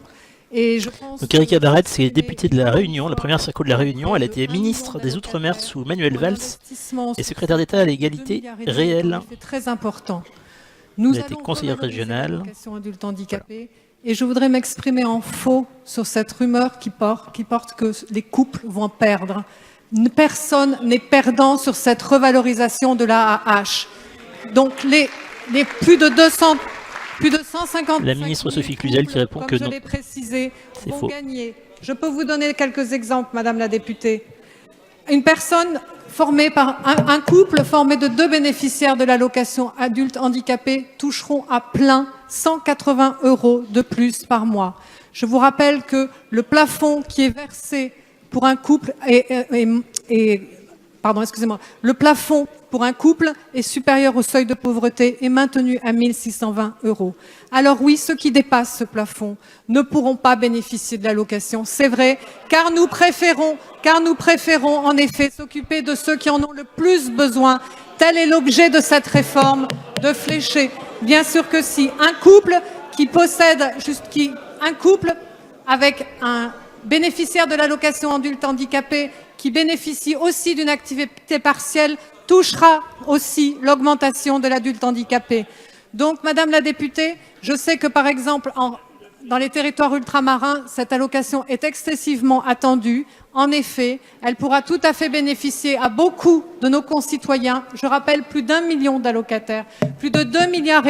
Et je pense donc Erika Barrette, c'est députée de la Réunion, la première circo de la Réunion. Elle a été ministre des Outre-mer sous Manuel Valls et secrétaire d'État à l'égalité réelle. C'est très important. Elle a été conseillère régionale. Et je voudrais m'exprimer en faux sur cette rumeur qui porte que les couples vont perdre. Personne n'est perdant sur cette revalorisation de l'AAH. Donc les plus de 150 la ministre Sophie Cluzel qui répond que non. Je l'ai précisé, c'est vont faux. Gagner. Je peux vous donner quelques exemples, Madame la députée. Une personne formée par un couple formé de 2 bénéficiaires de l'allocation adulte handicapé toucheront à plein 180 € de plus par mois. Je vous rappelle que le plafond qui est versé pour un couple le plafond pour un couple est supérieur au seuil de pauvreté et maintenu à 1 620 €. Alors oui, ceux qui dépassent ce plafond ne pourront pas bénéficier de l'allocation, c'est vrai, car nous préférons en effet s'occuper de ceux qui en ont le plus besoin. Tel est l'objet de cette réforme, de flécher. Bien sûr que si un couple avec un bénéficiaire de l'allocation adulte handicapé qui bénéficie aussi d'une activité partielle touchera aussi l'augmentation de l'adulte handicapé. Donc, Madame la députée, je sais que par exemple, dans les territoires ultramarins, cette allocation est excessivement attendue. En effet, elle pourra tout à fait bénéficier à beaucoup de nos concitoyens. Je rappelle plus d'1 million d'allocataires, plus de 2,5 milliards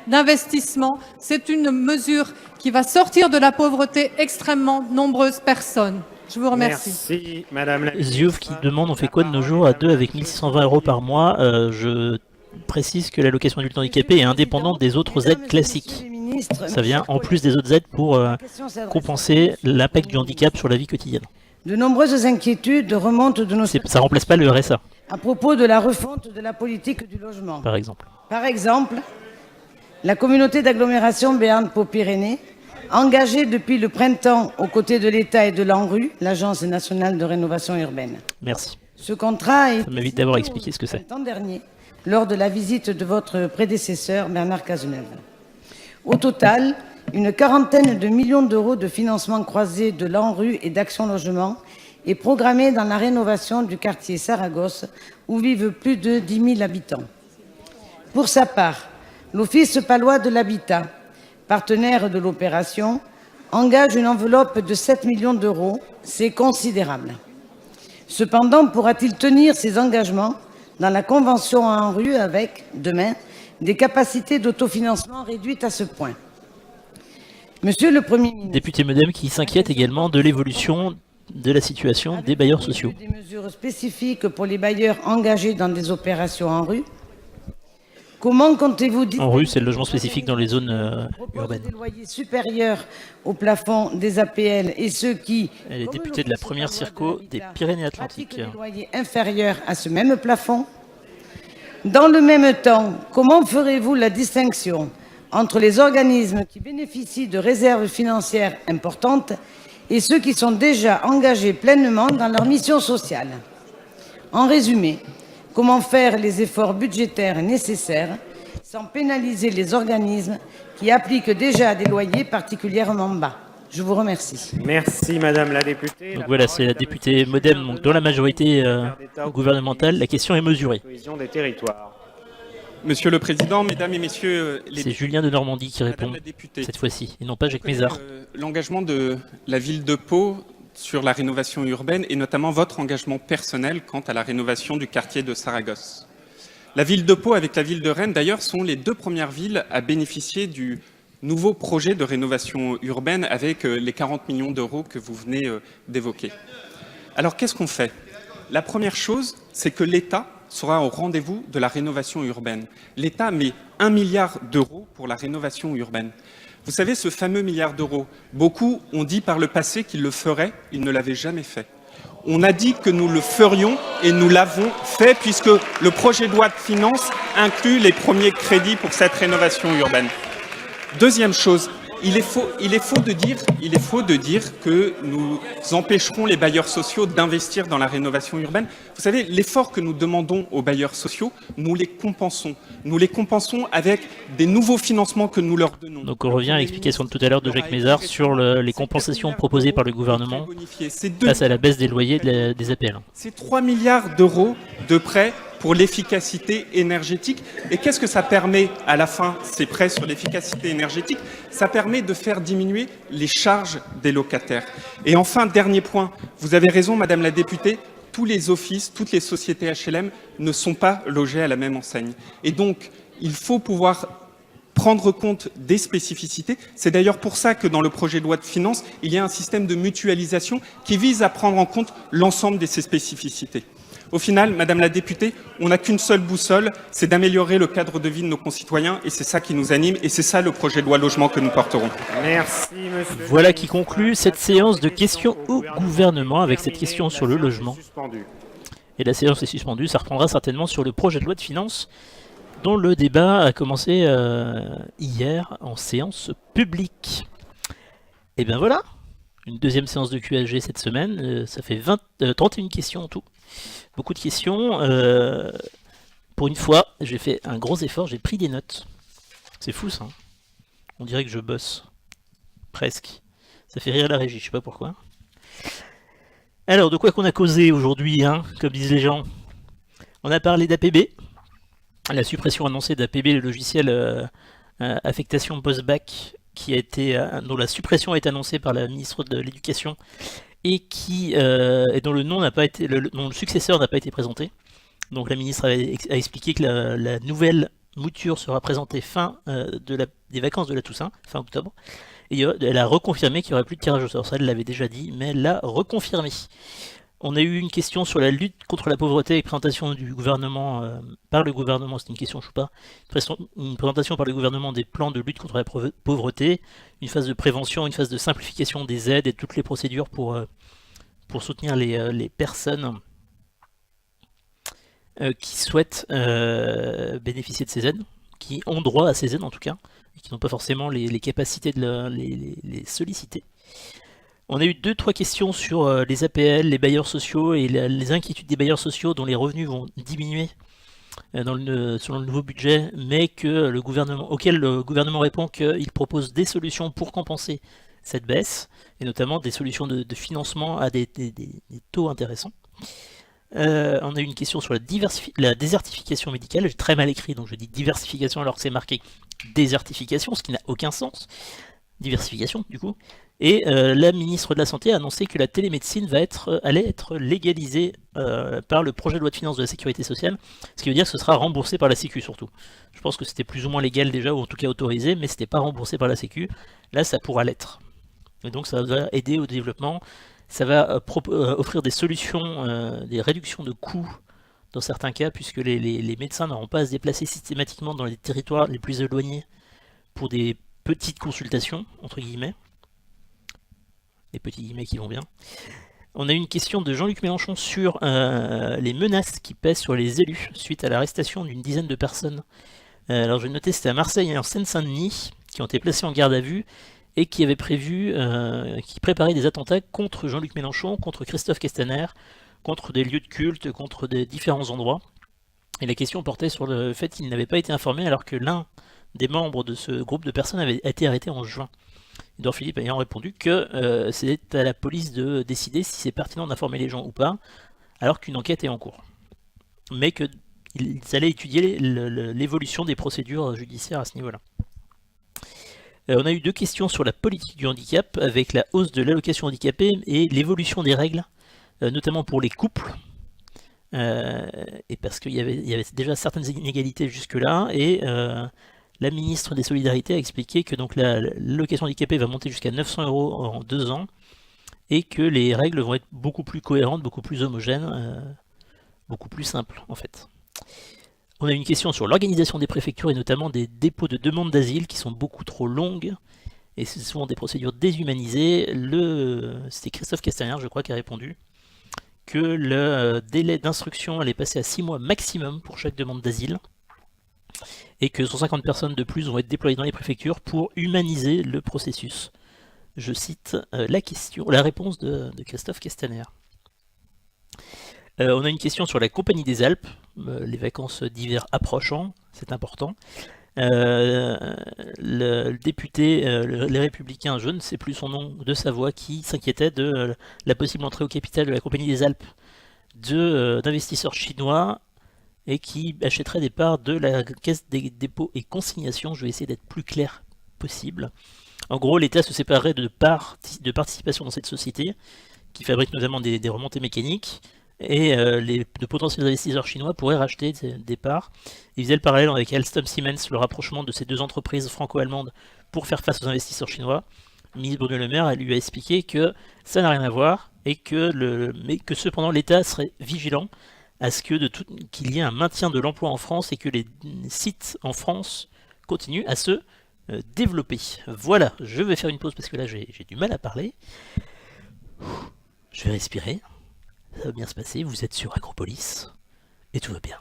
d'investissements. C'est une mesure qui va sortir de la pauvreté extrêmement nombreuses personnes. Je vous remercie. Merci, Madame la Ziouf qui demande on fait quoi de nos jours à deux avec 1 620 € par mois. Je précise que l'allocation adulte handicapé est indépendante des autres aides classiques. Ça vient en plus des autres aides pour compenser l'impact du handicap sur la vie quotidienne. De nombreuses inquiétudes remontent de nos... Ça remplace pas le RSA. À propos de la refonte de la politique du logement. Par exemple. Par exemple, la communauté d'agglomération Béarn-Pau-Pyrénées, engagée depuis le printemps aux côtés de l'État et de l'ANRU, l'Agence nationale de rénovation urbaine. Merci. Ce contrat est... Ça m'évite d'avoir expliqué ce que c'est. L'an dernier, lors de la visite de votre prédécesseur Bernard Cazeneuve. Au total, une quarantaine de millions d'euros de financement croisé de l'ANRU et d'Action Logement est programmée dans la rénovation du quartier Saragosse, où vivent plus de 10 000 habitants. Pour sa part, l'Office palois de l'habitat, partenaire de l'opération, engage une enveloppe de 7 millions d'euros. C'est considérable. Cependant, pourra-t-il tenir ses engagements dans la convention ANRU avec, demain, des capacités d'autofinancement réduites à ce point? Monsieur le Premier ministre... Député Modem qui s'inquiète également de l'évolution de la situation des bailleurs sociaux. Des mesures spécifiques pour les bailleurs engagés dans des opérations en rue. Comment comptez-vous En rue, c'est le logement spécifique dans les zones urbaines. des loyers supérieurs au plafond des APL et ceux qui, Elle est députée de la première circo des Pyrénées-Atlantiques. des loyers inférieurs à ce même plafond? Dans le même temps, comment ferez-vous la distinction entre les organismes qui bénéficient de réserves financières importantes et ceux qui sont déjà engagés pleinement dans leur mission sociale? En résumé, comment faire les efforts budgétaires nécessaires sans pénaliser les organismes qui appliquent déjà des loyers particulièrement bas? Je vous remercie. Merci Madame la députée. Donc voilà, c'est la députée Modem, donc dans la majorité gouvernementale. La question est mesurée. Cohésion des territoires. Monsieur le Président, Mesdames et Messieurs les C'est Julien de Normandie qui répond cette fois-ci, et non pas Jacques Mézard. L'engagement de la ville de Pau sur la rénovation urbaine et notamment votre engagement personnel quant à la rénovation du quartier de Saragosse. La ville de Pau avec la ville de Rennes d'ailleurs sont les deux premières villes à bénéficier du nouveau projet de rénovation urbaine avec les 40 millions d'euros que vous venez d'évoquer. Alors qu'est-ce qu'on fait? La première chose, c'est que l'État sera au rendez-vous de la rénovation urbaine. L'État met 1 milliard d'euros pour la rénovation urbaine. Vous savez, ce fameux milliard d'euros, beaucoup ont dit par le passé qu'ils le feraient, ils ne l'avaient jamais fait. On a dit que nous le ferions et nous l'avons fait puisque le projet de loi de finances inclut les premiers crédits pour cette rénovation urbaine. Deuxième chose, il est faux de dire que nous empêcherons les bailleurs sociaux d'investir dans la rénovation urbaine. Vous savez, l'effort que nous demandons aux bailleurs sociaux, nous les compensons. Nous les compensons avec des nouveaux financements que nous leur donnons. Donc on revient à l'explication de tout à l'heure de Jacques Mézard sur les compensations proposées par le gouvernement face à la baisse des loyers des APL. C'est 3 milliards d'euros de prêts pour l'efficacité énergétique. Et qu'est-ce que ça permet à la fin, ces prêts sur l'efficacité énergétique? Ça permet de faire diminuer les charges des locataires. Et enfin, dernier point, vous avez raison, Madame la députée, tous les offices, toutes les sociétés HLM ne sont pas logés à la même enseigne. Et donc, il faut pouvoir prendre compte des spécificités. C'est d'ailleurs pour ça que dans le projet de loi de finances, il y a un système de mutualisation qui vise à prendre en compte l'ensemble de ces spécificités. Au final, Madame la députée, on n'a qu'une seule boussole, c'est d'améliorer le cadre de vie de nos concitoyens et c'est ça qui nous anime et c'est ça le projet de loi logement que nous porterons. Merci Monsieur. Voilà qui conclut cette séance de questions au gouvernement avec cette question sur le logement. Et la séance est suspendue, ça reprendra certainement sur le projet de loi de finances dont le débat a commencé hier en séance publique. Et bien voilà, une deuxième séance de QAG cette semaine, ça fait 31 questions en tout. Beaucoup de questions. Pour une fois, j'ai fait un gros effort, j'ai pris des notes. C'est fou ça. On dirait que je bosse. Presque. Ça fait rire la régie, je sais pas pourquoi. Alors, de quoi qu'on a causé aujourd'hui, hein, comme disent les gens? On a parlé d'APB. La suppression annoncée d'APB, le logiciel affectation post-bac, qui a été, dont la suppression a été annoncée par la ministre de l'Éducation et dont le nom n'a pas été, dont le successeur n'a pas été présenté. Donc la ministre a expliqué que la nouvelle mouture sera présentée fin des vacances de la Toussaint, fin octobre. Et elle a reconfirmé qu'il n'y aurait plus de tirage au sort. Ça, elle l'avait déjà dit, mais elle l'a reconfirmé. On a eu une question sur la lutte contre la pauvreté avec présentation du gouvernement, par le gouvernement, c'est une question Choupa, une présentation par le gouvernement des plans de lutte contre la pauvreté, une phase de prévention, une phase de simplification des aides et toutes les procédures pour soutenir les personnes qui souhaitent bénéficier de ces aides, qui ont droit à ces aides en tout cas, et qui n'ont pas forcément les capacités de les solliciter. On a eu 2-3 questions sur les APL, les bailleurs sociaux et les inquiétudes des bailleurs sociaux dont les revenus vont diminuer selon le nouveau budget, mais auquel le gouvernement répond qu'il propose des solutions pour compenser cette baisse, et notamment des solutions de financement à des taux intéressants. On a eu une question sur la désertification médicale. J'ai très mal écrit, donc je dis diversification alors que c'est marqué désertification, ce qui n'a aucun sens. Diversification, du coup. Et la ministre de la Santé a annoncé que la télémédecine allait être légalisée par le projet de loi de finances de la Sécurité sociale, ce qui veut dire que ce sera remboursé par la Sécu surtout. Je pense que c'était plus ou moins légal déjà, ou en tout cas autorisé, mais c'était pas remboursé par la Sécu. Là, ça pourra l'être. Et donc ça va aider au développement Ça va offrir des solutions, des réductions de coûts dans certains cas, puisque les médecins n'auront pas à se déplacer systématiquement dans les territoires les plus éloignés pour des petites consultations, entre guillemets. Les petits guillemets qui vont bien. On a une question de Jean-Luc Mélenchon sur les menaces qui pèsent sur les élus suite à l'arrestation d'une dizaine de personnes. Alors je vais noter, c'était à Marseille et en Seine-Saint-Denis qui ont été placés en garde à vue et qui avaient qui préparaient des attentats contre Jean-Luc Mélenchon, contre Christophe Castaner, contre des lieux de culte, contre des différents endroits. Et la question portait sur le fait qu'ils n'avaient pas été informés alors que l'un des membres de ce groupe de personnes avait été arrêté en juin. Edouard Philippe ayant répondu que c'est à la police de décider si c'est pertinent d'informer les gens ou pas, alors qu'une enquête est en cours. Mais qu'ils allaient étudier l'évolution des procédures judiciaires à ce niveau-là. On a eu 2 questions sur la politique du handicap, avec la hausse de l'allocation handicapée et l'évolution des règles, notamment pour les couples, et parce qu'il y avait déjà certaines inégalités jusque-là, et la ministre des Solidarités a expliqué que donc l'allocation handicapée va monter jusqu'à 900 € en 2 ans, et que les règles vont être beaucoup plus cohérentes, beaucoup plus homogènes, beaucoup plus simples en fait. On a une question sur l'organisation des préfectures et notamment des dépôts de demandes d'asile qui sont beaucoup trop longues, et c'est souvent des procédures déshumanisées. C'était Christophe Castaner, je crois, qui a répondu que le délai d'instruction allait passer à 6 mois maximum pour chaque demande d'asile, et que 150 personnes de plus vont être déployées dans les préfectures pour humaniser le processus. Je cite la réponse de Christophe Castaner. On a une question sur la Compagnie des Alpes, les vacances d'hiver approchant, c'est important. Le député, les Républicains, je ne sais plus son nom, de Savoie, qui s'inquiétait de la possible entrée au capital de la Compagnie des Alpes d'investisseurs chinois et qui achèterait des parts de la Caisse des dépôts et consignations. Je vais essayer d'être plus clair possible. En gros, l'État se séparerait de participation dans cette société, qui fabrique notamment des remontées mécaniques, et de potentiels investisseurs chinois pourraient racheter des parts. Ils faisaient le parallèle avec Alstom Siemens, le rapprochement de ces 2 entreprises franco-allemandes pour faire face aux investisseurs chinois. Le ministre Bruno Le Maire lui a expliqué que ça n'a rien à voir, et mais que cependant l'État serait vigilant à ce qu'il y ait un maintien de l'emploi en France et que les sites en France continuent à se développer. Voilà, je vais faire une pause parce que là j'ai du mal à parler. Je vais respirer. Ça va bien se passer, vous êtes sur Agropolis, et tout va bien.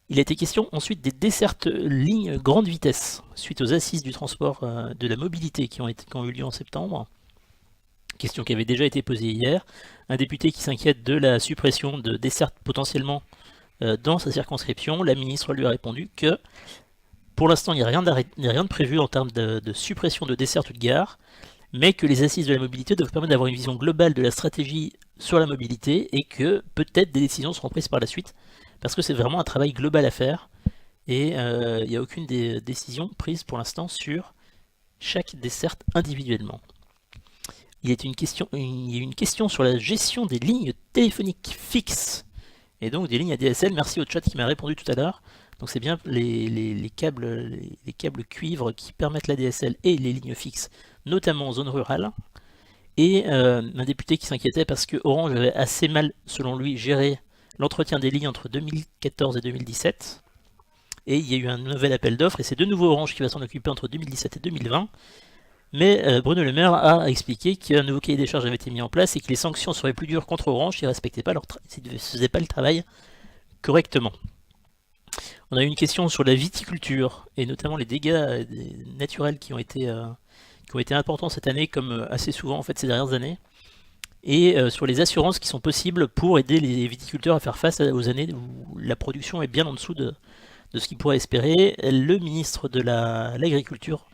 Il a été question ensuite des dessertes lignes grande vitesse, suite aux assises du transport de la mobilité qui ont eu lieu en septembre. Question qui avait déjà été posée hier. Un député qui s'inquiète de la suppression de dessertes potentiellement dans sa circonscription. La ministre lui a répondu que pour l'instant il n'y a rien de prévu en termes de suppression de dessertes ou de gares, mais que les assises de la mobilité doivent permettre d'avoir une vision globale de la stratégie sur la mobilité et que peut-être des décisions seront prises par la suite, parce que c'est vraiment un travail global à faire et il n'y a aucune des décisions prises pour l'instant sur chaque desserte individuellement. Il y a une question sur la gestion des lignes téléphoniques fixes et donc des lignes ADSL. Merci au chat qui m'a répondu tout à l'heure. Donc c'est bien les câbles cuivre qui permettent l'ADSL et les lignes fixes, notamment en zone rurale. Et un député qui s'inquiétait parce que Orange avait assez mal, selon lui, géré l'entretien des lignes entre 2014 et 2017. Et il y a eu un nouvel appel d'offres, et c'est de nouveau Orange qui va s'en occuper entre 2017 et 2020. Mais Bruno Le Maire a expliqué qu'un nouveau cahier des charges avait été mis en place et que les sanctions seraient plus dures contre Orange s'ils ne faisaient pas le travail correctement. On a eu une question sur la viticulture, et notamment les dégâts naturels qui ont été importants cette année, comme assez souvent en fait ces dernières années, et sur les assurances qui sont possibles pour aider les viticulteurs à faire face aux années où la production est bien en dessous de ce qu'ils pourraient espérer. Le ministre de l'Agriculture,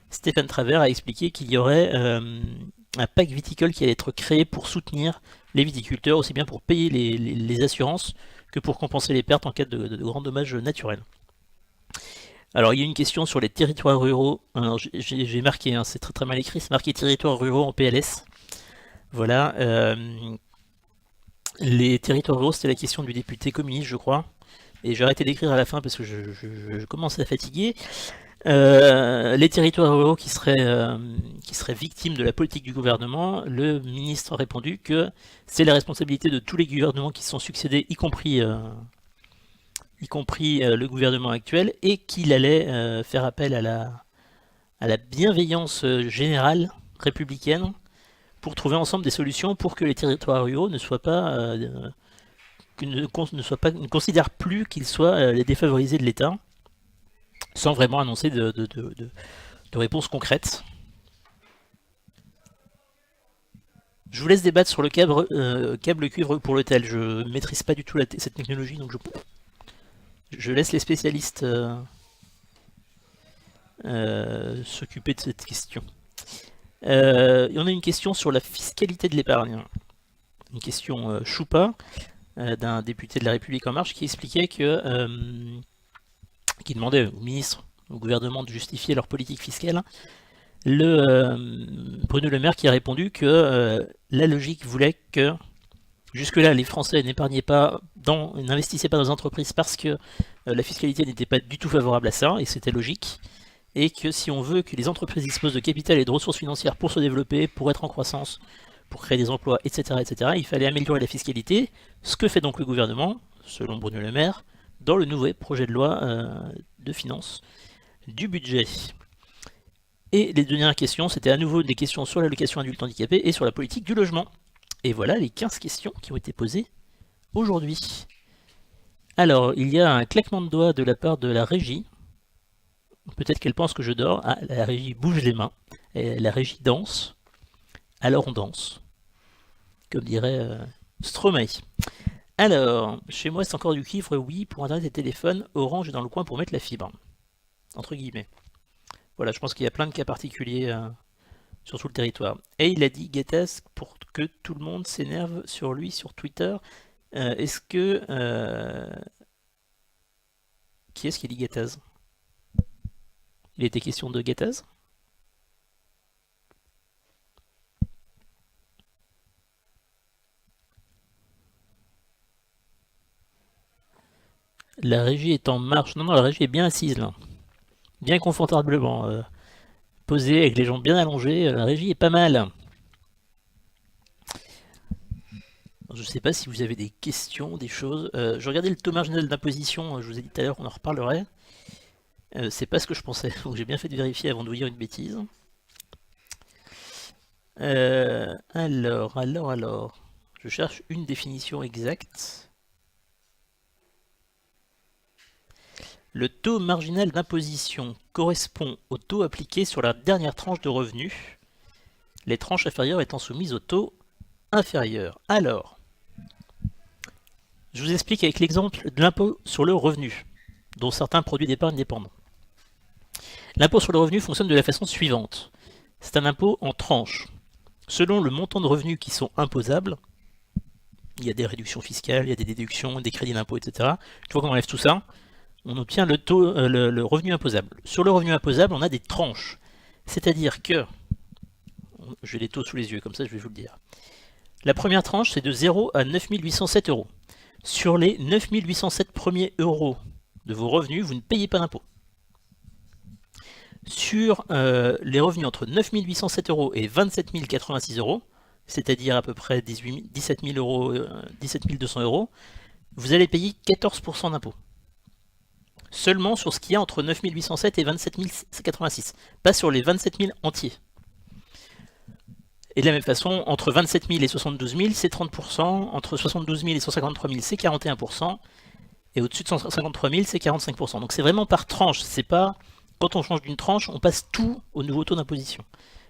Stéphane Travert, a expliqué qu'il y aurait un pack viticole qui allait être créé pour soutenir les viticulteurs, aussi bien pour payer les assurances que pour compenser les pertes en cas de grands dommages naturels. Alors il y a une question sur les territoires ruraux. J'ai marqué, c'est très très mal écrit, c'est marqué territoires ruraux en PLS. Voilà. Les territoires ruraux, c'était la question du député communiste, je crois. Et j'ai arrêté d'écrire à la fin parce que je commence à fatiguer. Les territoires ruraux qui seraient victimes de la politique du gouvernement, le ministre a répondu que c'est la responsabilité de tous les gouvernements qui se sont succédés, y compris le gouvernement actuel, et qu'il allait faire appel à la bienveillance générale républicaine pour trouver ensemble des solutions pour que les territoires ruraux ne considèrent plus qu'ils soient les défavorisés de l'État, sans vraiment annoncer de réponses concrètes. Je vous laisse débattre sur le câble cuivre pour l'hôtel. Je ne maîtrise pas du tout cette technologie, donc je laisse les spécialistes s'occuper de cette question. On a une question sur la fiscalité de l'épargne. Une question choupa d'un député de la République En Marche qui expliquait que qui demandait au ministre, au gouvernement de justifier leur politique fiscale. Bruno Le Maire qui a répondu que la logique voulait que jusque-là les Français n'investissaient pas dans les entreprises parce que la fiscalité n'était pas du tout favorable à ça, et c'était logique, et que si on veut que les entreprises disposent de capital et de ressources financières pour se développer, pour être en croissance, pour créer des emplois, etc., il fallait améliorer la fiscalité, ce que fait donc le gouvernement, selon Bruno Le Maire, dans le nouveau projet de loi de finances du budget. Et les dernières questions, c'était à nouveau des questions sur l'allocation adulte handicapé et sur la politique du logement. Et voilà les 15 questions qui ont été posées aujourd'hui. Alors, il y a un claquement de doigts de la part de la régie. Peut-être qu'elle pense que je dors. Ah, la régie bouge les mains. Et la régie danse. Alors on danse. Comme dirait Stromae. Alors, chez moi c'est encore du cuivre, oui, pour internet et téléphone, Orange est dans le coin pour mettre la fibre. Entre guillemets. Voilà, je pense qu'il y a plein de cas particuliers sur tout le territoire. Et il a dit Gattaz pour que tout le monde s'énerve sur lui sur Twitter. Est-ce que... Qui est-ce qui dit Gattaz? Il était question de Gattaz? La régie est en marche. Non, la régie est bien assise là. Bien confortablement. Posée avec les jambes bien allongées. La régie est pas mal. Je ne sais pas si vous avez des questions, des choses. Je regardais le taux marginal d'imposition. Je vous ai dit tout à l'heure qu'on en reparlerait. C'est pas ce que je pensais. Donc j'ai bien fait de vérifier avant de vous dire une bêtise. Alors. Je cherche une définition exacte. Le taux marginal d'imposition correspond au taux appliqué sur la dernière tranche de revenus, les tranches inférieures étant soumises au taux inférieur. Alors, je vous explique avec l'exemple de l'impôt sur le revenu, dont certains produits d'épargne dépendent. L'impôt sur le revenu fonctionne de la façon suivante. C'est un impôt en tranches. Selon le montant de revenus qui sont imposables, il y a des réductions fiscales, il y a des déductions, des crédits d'impôt, etc. Tu vois qu'on enlève tout ça, on obtient le revenu imposable. Sur le revenu imposable, on a des tranches. C'est-à-dire que, j'ai les taux sous les yeux, comme ça je vais vous le dire. La première tranche, c'est de 0 à 9 807 euros. Sur les 9 807 premiers euros de vos revenus, vous ne payez pas d'impôt. Sur les revenus entre 9 807 euros et 27 086 euros, c'est-à-dire à peu près 17 200 euros, vous allez payer 14% d'impôt. Seulement sur ce qu'il y a entre 9 807 et 27 086, pas sur les 27 000 entiers. Et de la même façon, entre 27 000 et 72 000, c'est 30%, entre 72 000 et 153 000, c'est 41%, et au-dessus de 153 000, c'est 45%. Donc c'est vraiment par tranche, c'est pas, quand on change d'une tranche, on passe tout au nouveau taux d'imposition.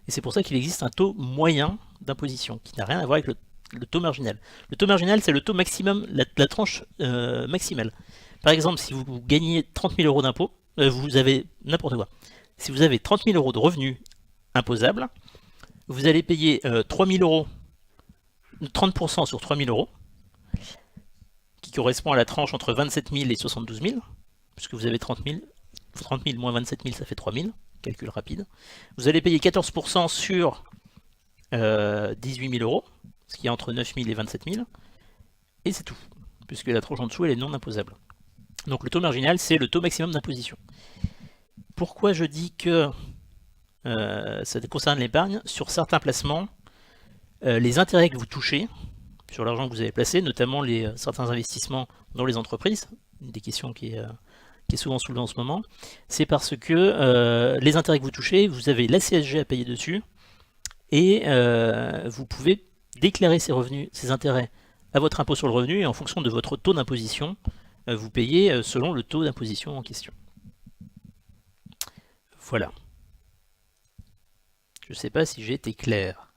Et c'est pour ça qu'il existe un taux moyen d'imposition, qui n'a rien à voir avec le taux marginal. Le taux marginal, c'est le taux maximum, la tranche maximale. Par exemple, si vous gagnez 30 000 euros d'impôt, vous avez n'importe quoi. Si vous avez 30 000 euros de revenus imposables, vous allez payer 3 000 euros, 30% sur 3 000 euros, qui correspond à la tranche entre 27 000 et 72 000, puisque vous avez 30 000 moins 27 000, ça fait 3 000, calcul rapide. Vous allez payer 14% sur 18 000 euros, ce qui est entre 9 000 et 27 000, et c'est tout, puisque la tranche en dessous, elle est non imposable. Donc le taux marginal, c'est le taux maximum d'imposition. pourquoi je dis que ça concerne l'épargne? Sur certains placements, les intérêts que vous touchez sur l'argent que vous avez placé, notamment certains investissements dans les entreprises, une des questions qui est souvent soulevée en ce moment, c'est parce que les intérêts que vous touchez, vous avez la CSG à payer dessus, et vous pouvez déclarer ces revenus, ces intérêts à votre impôt sur le revenu, et en fonction de votre taux d'imposition, vous payez selon le taux d'imposition en question. Voilà. Je ne sais pas si j'ai été clair.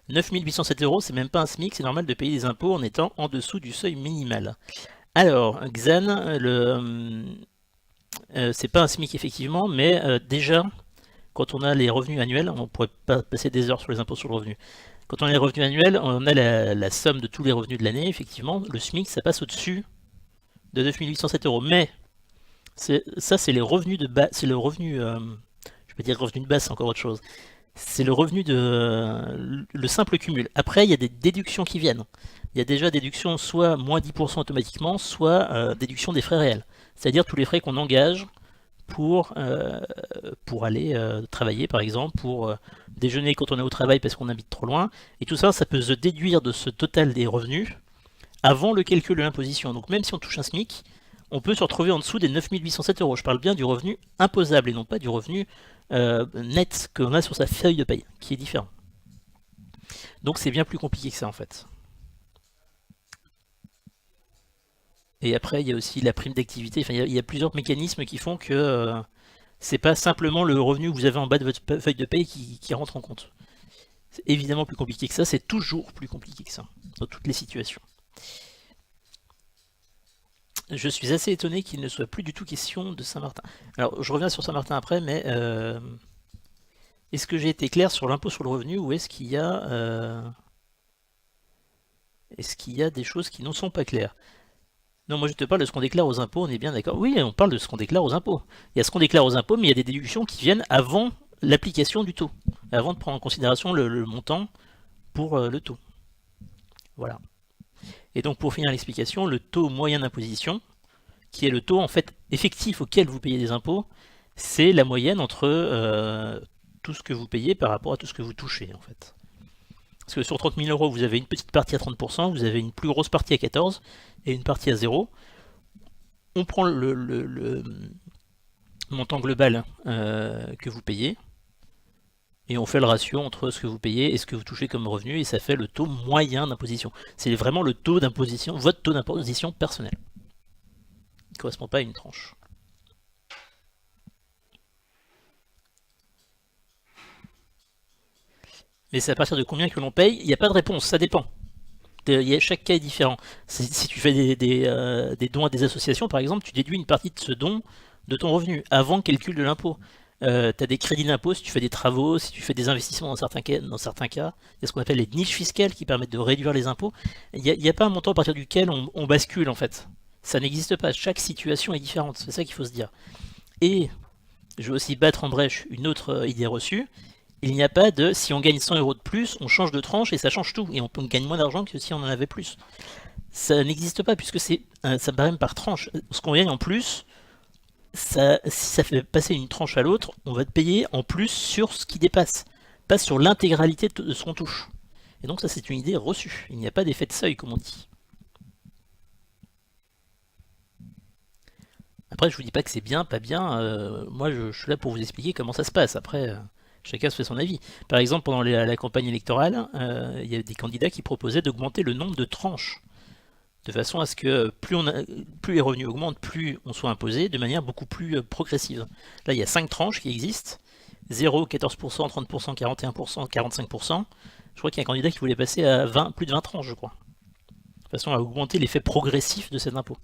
« 9 807 €, c'est même pas un SMIC, c'est normal de payer des impôts en étant en dessous du seuil minimal. » Alors, Xan, c'est pas un SMIC effectivement, mais déjà, quand on a les revenus annuels, on ne pourrait pas passer des heures sur les impôts sur le revenu. Quand on a les revenus annuels, on a la somme de tous les revenus de l'année, effectivement, le SMIC, ça passe au-dessus de 9 807 €. Mais, ça c'est les revenus de base, c'est le revenu, je vais dire revenu de base, c'est encore autre chose. C'est le revenu le simple cumul. Après, il y a des déductions qui viennent. Il y a déjà déduction soit moins 10% automatiquement, soit déduction des frais réels. C'est-à-dire tous les frais qu'on engage pour aller travailler, par exemple, pour déjeuner quand on est au travail parce qu'on habite trop loin. Et tout ça, ça peut se déduire de ce total des revenus avant le calcul de l'imposition. Donc même si on touche un SMIC, on peut se retrouver en dessous des 9 807 €. Je parle bien du revenu imposable et non pas du revenu net qu'on a sur sa feuille de paye, qui est différent. Donc c'est bien plus compliqué que ça en fait. Et après il y a aussi la prime d'activité, enfin, il y a plusieurs mécanismes qui font que c'est pas simplement le revenu que vous avez en bas de votre feuille de paye qui rentre en compte. C'est évidemment plus compliqué que ça, c'est toujours plus compliqué que ça, dans toutes les situations. Je suis assez étonné qu'il ne soit plus du tout question de Saint-Martin. Alors, je reviens sur Saint-Martin après, mais est-ce que j'ai été clair sur l'impôt sur le revenu ou est-ce qu'il y a des choses qui n'en sont pas claires? Non, moi je te parle de ce qu'on déclare aux impôts, on est bien d'accord. Oui, on parle de ce qu'on déclare aux impôts. Il y a ce qu'on déclare aux impôts, mais il y a des déductions qui viennent avant l'application du taux, avant de prendre en considération le montant pour le taux. Voilà. Et donc pour finir l'explication, le taux moyen d'imposition, qui est le taux en fait effectif auquel vous payez des impôts, c'est la moyenne entre tout ce que vous payez par rapport à tout ce que vous touchez en fait. Parce que sur 30 000 €, vous avez une petite partie à 30%, vous avez une plus grosse partie à 14% et une partie à 0%. On prend le montant global que vous payez, et on fait le ratio entre ce que vous payez et ce que vous touchez comme revenu, et ça fait le taux moyen d'imposition. C'est vraiment le taux d'imposition, votre taux d'imposition personnel. Il ne correspond pas à une tranche. Mais c'est à partir de combien que l'on paye? Il n'y a pas de réponse, ça dépend. Chaque cas est différent. Si tu fais des dons à des associations, par exemple, tu déduis une partie de ce don de ton revenu, avant le calcul de l'impôt. Tu as des crédits d'impôt si tu fais des travaux, si tu fais des investissements dans certains cas. Il y a ce qu'on appelle les niches fiscales qui permettent de réduire les impôts. Il n'y a pas un montant à partir duquel on bascule en fait. Ça n'existe pas. Chaque situation est différente. C'est ça qu'il faut se dire. Et je vais aussi battre en brèche une autre idée reçue. Il n'y a pas de si on gagne 100 € de plus, on change de tranche et ça change tout. Et on gagne moins d'argent que si on en avait plus. Ça n'existe pas puisque ça barème par tranche. Ce qu'on gagne en plus, si ça fait passer une tranche à l'autre, on va te payer en plus sur ce qui dépasse, pas sur l'intégralité de ce qu'on touche. Et donc ça c'est une idée reçue. Il n'y a pas d'effet de seuil comme on dit. Après je vous dis pas que c'est bien, pas bien. Moi je suis là pour vous expliquer comment ça se passe. Après chacun se fait son avis. Par exemple pendant la campagne électorale, il y a des candidats qui proposaient d'augmenter le nombre de tranches, de façon à ce que plus les revenus augmentent, plus on soit imposé de manière beaucoup plus progressive. Là, il y a 5 tranches qui existent, 0, 14%, 30%, 41%, 45%. Je crois qu'il y a un candidat qui voulait passer à plus de 20 tranches, je crois. De façon à augmenter l'effet progressif de cet impôt.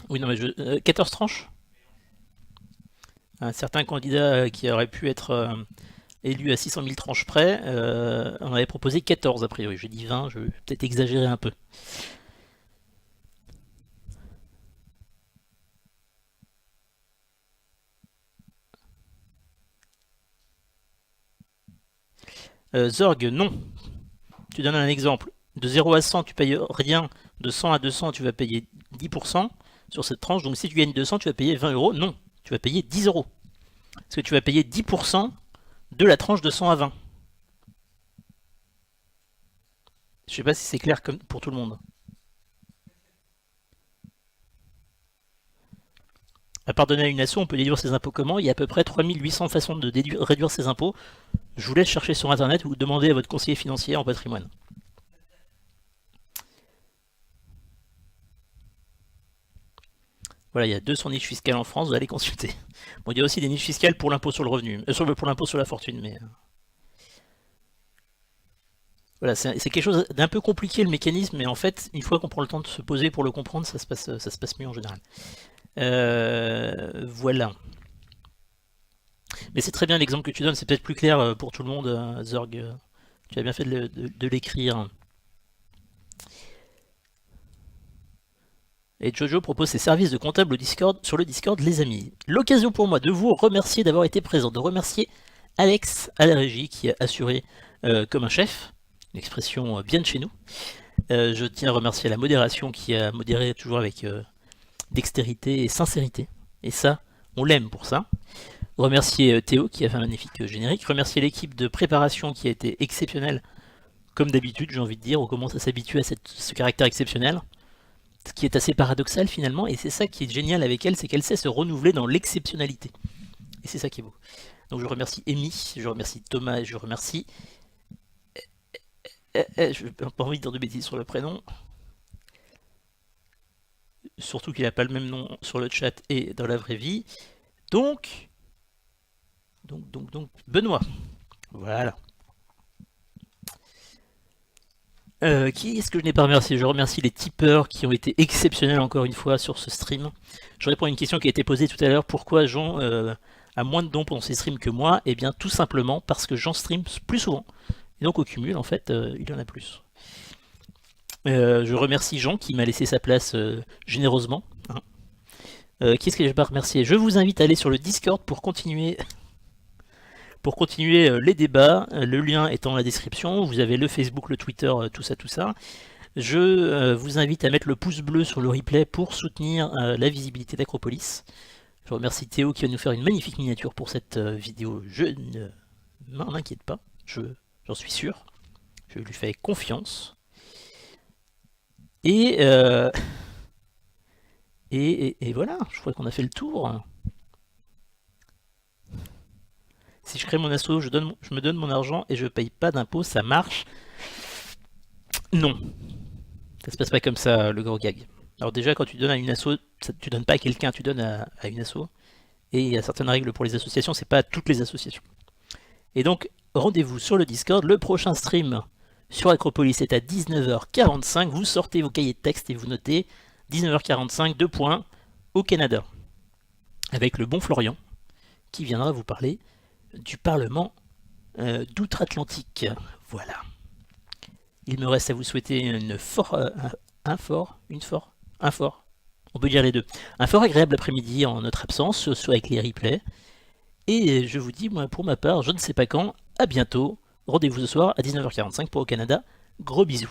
Oui, non, mais 14 tranches. Un certain candidat qui aurait pu être élu à 600 000 tranches près, on avait proposé 14 a priori. J'ai dit 20, je vais peut-être exagérer un peu. Zorg, non. Tu donnes un exemple. De 0 à 100, tu payes rien. De 100 à 200, tu vas payer 10% sur cette tranche. Donc si tu gagnes 200, tu vas payer 20 euros. Non, tu vas payer 10 euros. Parce que tu vas payer 10% de la tranche de 100 à 20. Je sais pas si c'est clair comme pour tout le monde. À part donner à une asso, on peut déduire ses impôts comment? Il y a à peu près 3800 façons de réduire ses impôts. Je vous laisse chercher sur internet ou demander à votre conseiller financier en patrimoine. Voilà, il y a 200 niches fiscales en France, vous allez consulter. Bon, il y a aussi des niches fiscales pour l'impôt sur le revenu, pour l'impôt sur la fortune, mais... Voilà, c'est quelque chose d'un peu compliqué le mécanisme, mais en fait, une fois qu'on prend le temps de se poser pour le comprendre, ça se passe mieux en général. Voilà. Mais c'est très bien l'exemple que tu donnes, c'est peut-être plus clair pour tout le monde, Zorg. Tu as bien fait de l'écrire. Et Jojo propose ses services de comptable au Discord, sur le Discord, les amis. L'occasion pour moi de vous remercier d'avoir été présent, de remercier Alex à la régie qui a assuré comme un chef, une expression bien de chez nous. Je tiens à remercier la modération qui a modéré toujours avec dextérité et sincérité. Et ça, on l'aime pour ça. Remercier Théo qui a fait un magnifique générique. Remercier l'équipe de préparation qui a été exceptionnelle, comme d'habitude, j'ai envie de dire. On commence à s'habituer à ce caractère exceptionnel. Ce qui est assez paradoxal finalement, et c'est ça qui est génial avec elle, c'est qu'elle sait se renouveler dans l'exceptionnalité. Et c'est ça qui est beau. Donc je remercie Amy, je remercie Thomas, et je remercie... je n'ai pas envie de dire de bêtises sur le prénom. Surtout qu'il n'a pas le même nom sur le chat et dans la vraie vie. Donc Benoît. Voilà. Qui est-ce que je n'ai pas remercié? Je remercie les tipeurs qui ont été exceptionnels encore une fois sur ce stream. Je réponds à une question qui a été posée tout à l'heure. Pourquoi Jean a moins de dons pendant ses streams que moi? Eh bien tout simplement parce que Jean stream plus souvent. Et donc au cumul en fait il en a plus. Je remercie Jean qui m'a laissé sa place généreusement. Hein. Qui est-ce que je n'ai pas remercié? Je vous invite à aller sur le Discord pour continuer... les débats, le lien est dans la description, vous avez le Facebook, le Twitter, tout ça. Je vous invite à mettre le pouce bleu sur le replay pour soutenir la visibilité d'Acropolis. Je remercie Théo qui va nous faire une magnifique miniature pour cette vidéo, je ne m'en inquiète pas, j'en suis sûr, je lui fais confiance. Et voilà, je crois qu'on a fait le tour. Si je crée mon asso, je me donne mon argent et je paye pas d'impôts, ça marche? Non. Ça se passe pas comme ça, le gros gag. Alors déjà, quand tu donnes à une asso, tu donnes pas à quelqu'un, tu donnes à une asso. Et il y a certaines règles pour les associations, c'est pas à toutes les associations. Et donc, rendez-vous sur le Discord. Le prochain stream sur Acropolis est à 19h45. Vous sortez vos cahiers de texte et vous notez 19h45, 2 points, au Canada. Avec le bon Florian, qui viendra vous parler du Parlement d'outre-Atlantique. Voilà. Il me reste à vous souhaiter un fort, on peut dire les deux. Un fort agréable après-midi en notre absence, soit avec les replays. Et je vous dis, moi, pour ma part, je ne sais pas quand, à bientôt. Rendez-vous ce soir à 19h45 pour Au Canada. Gros bisous.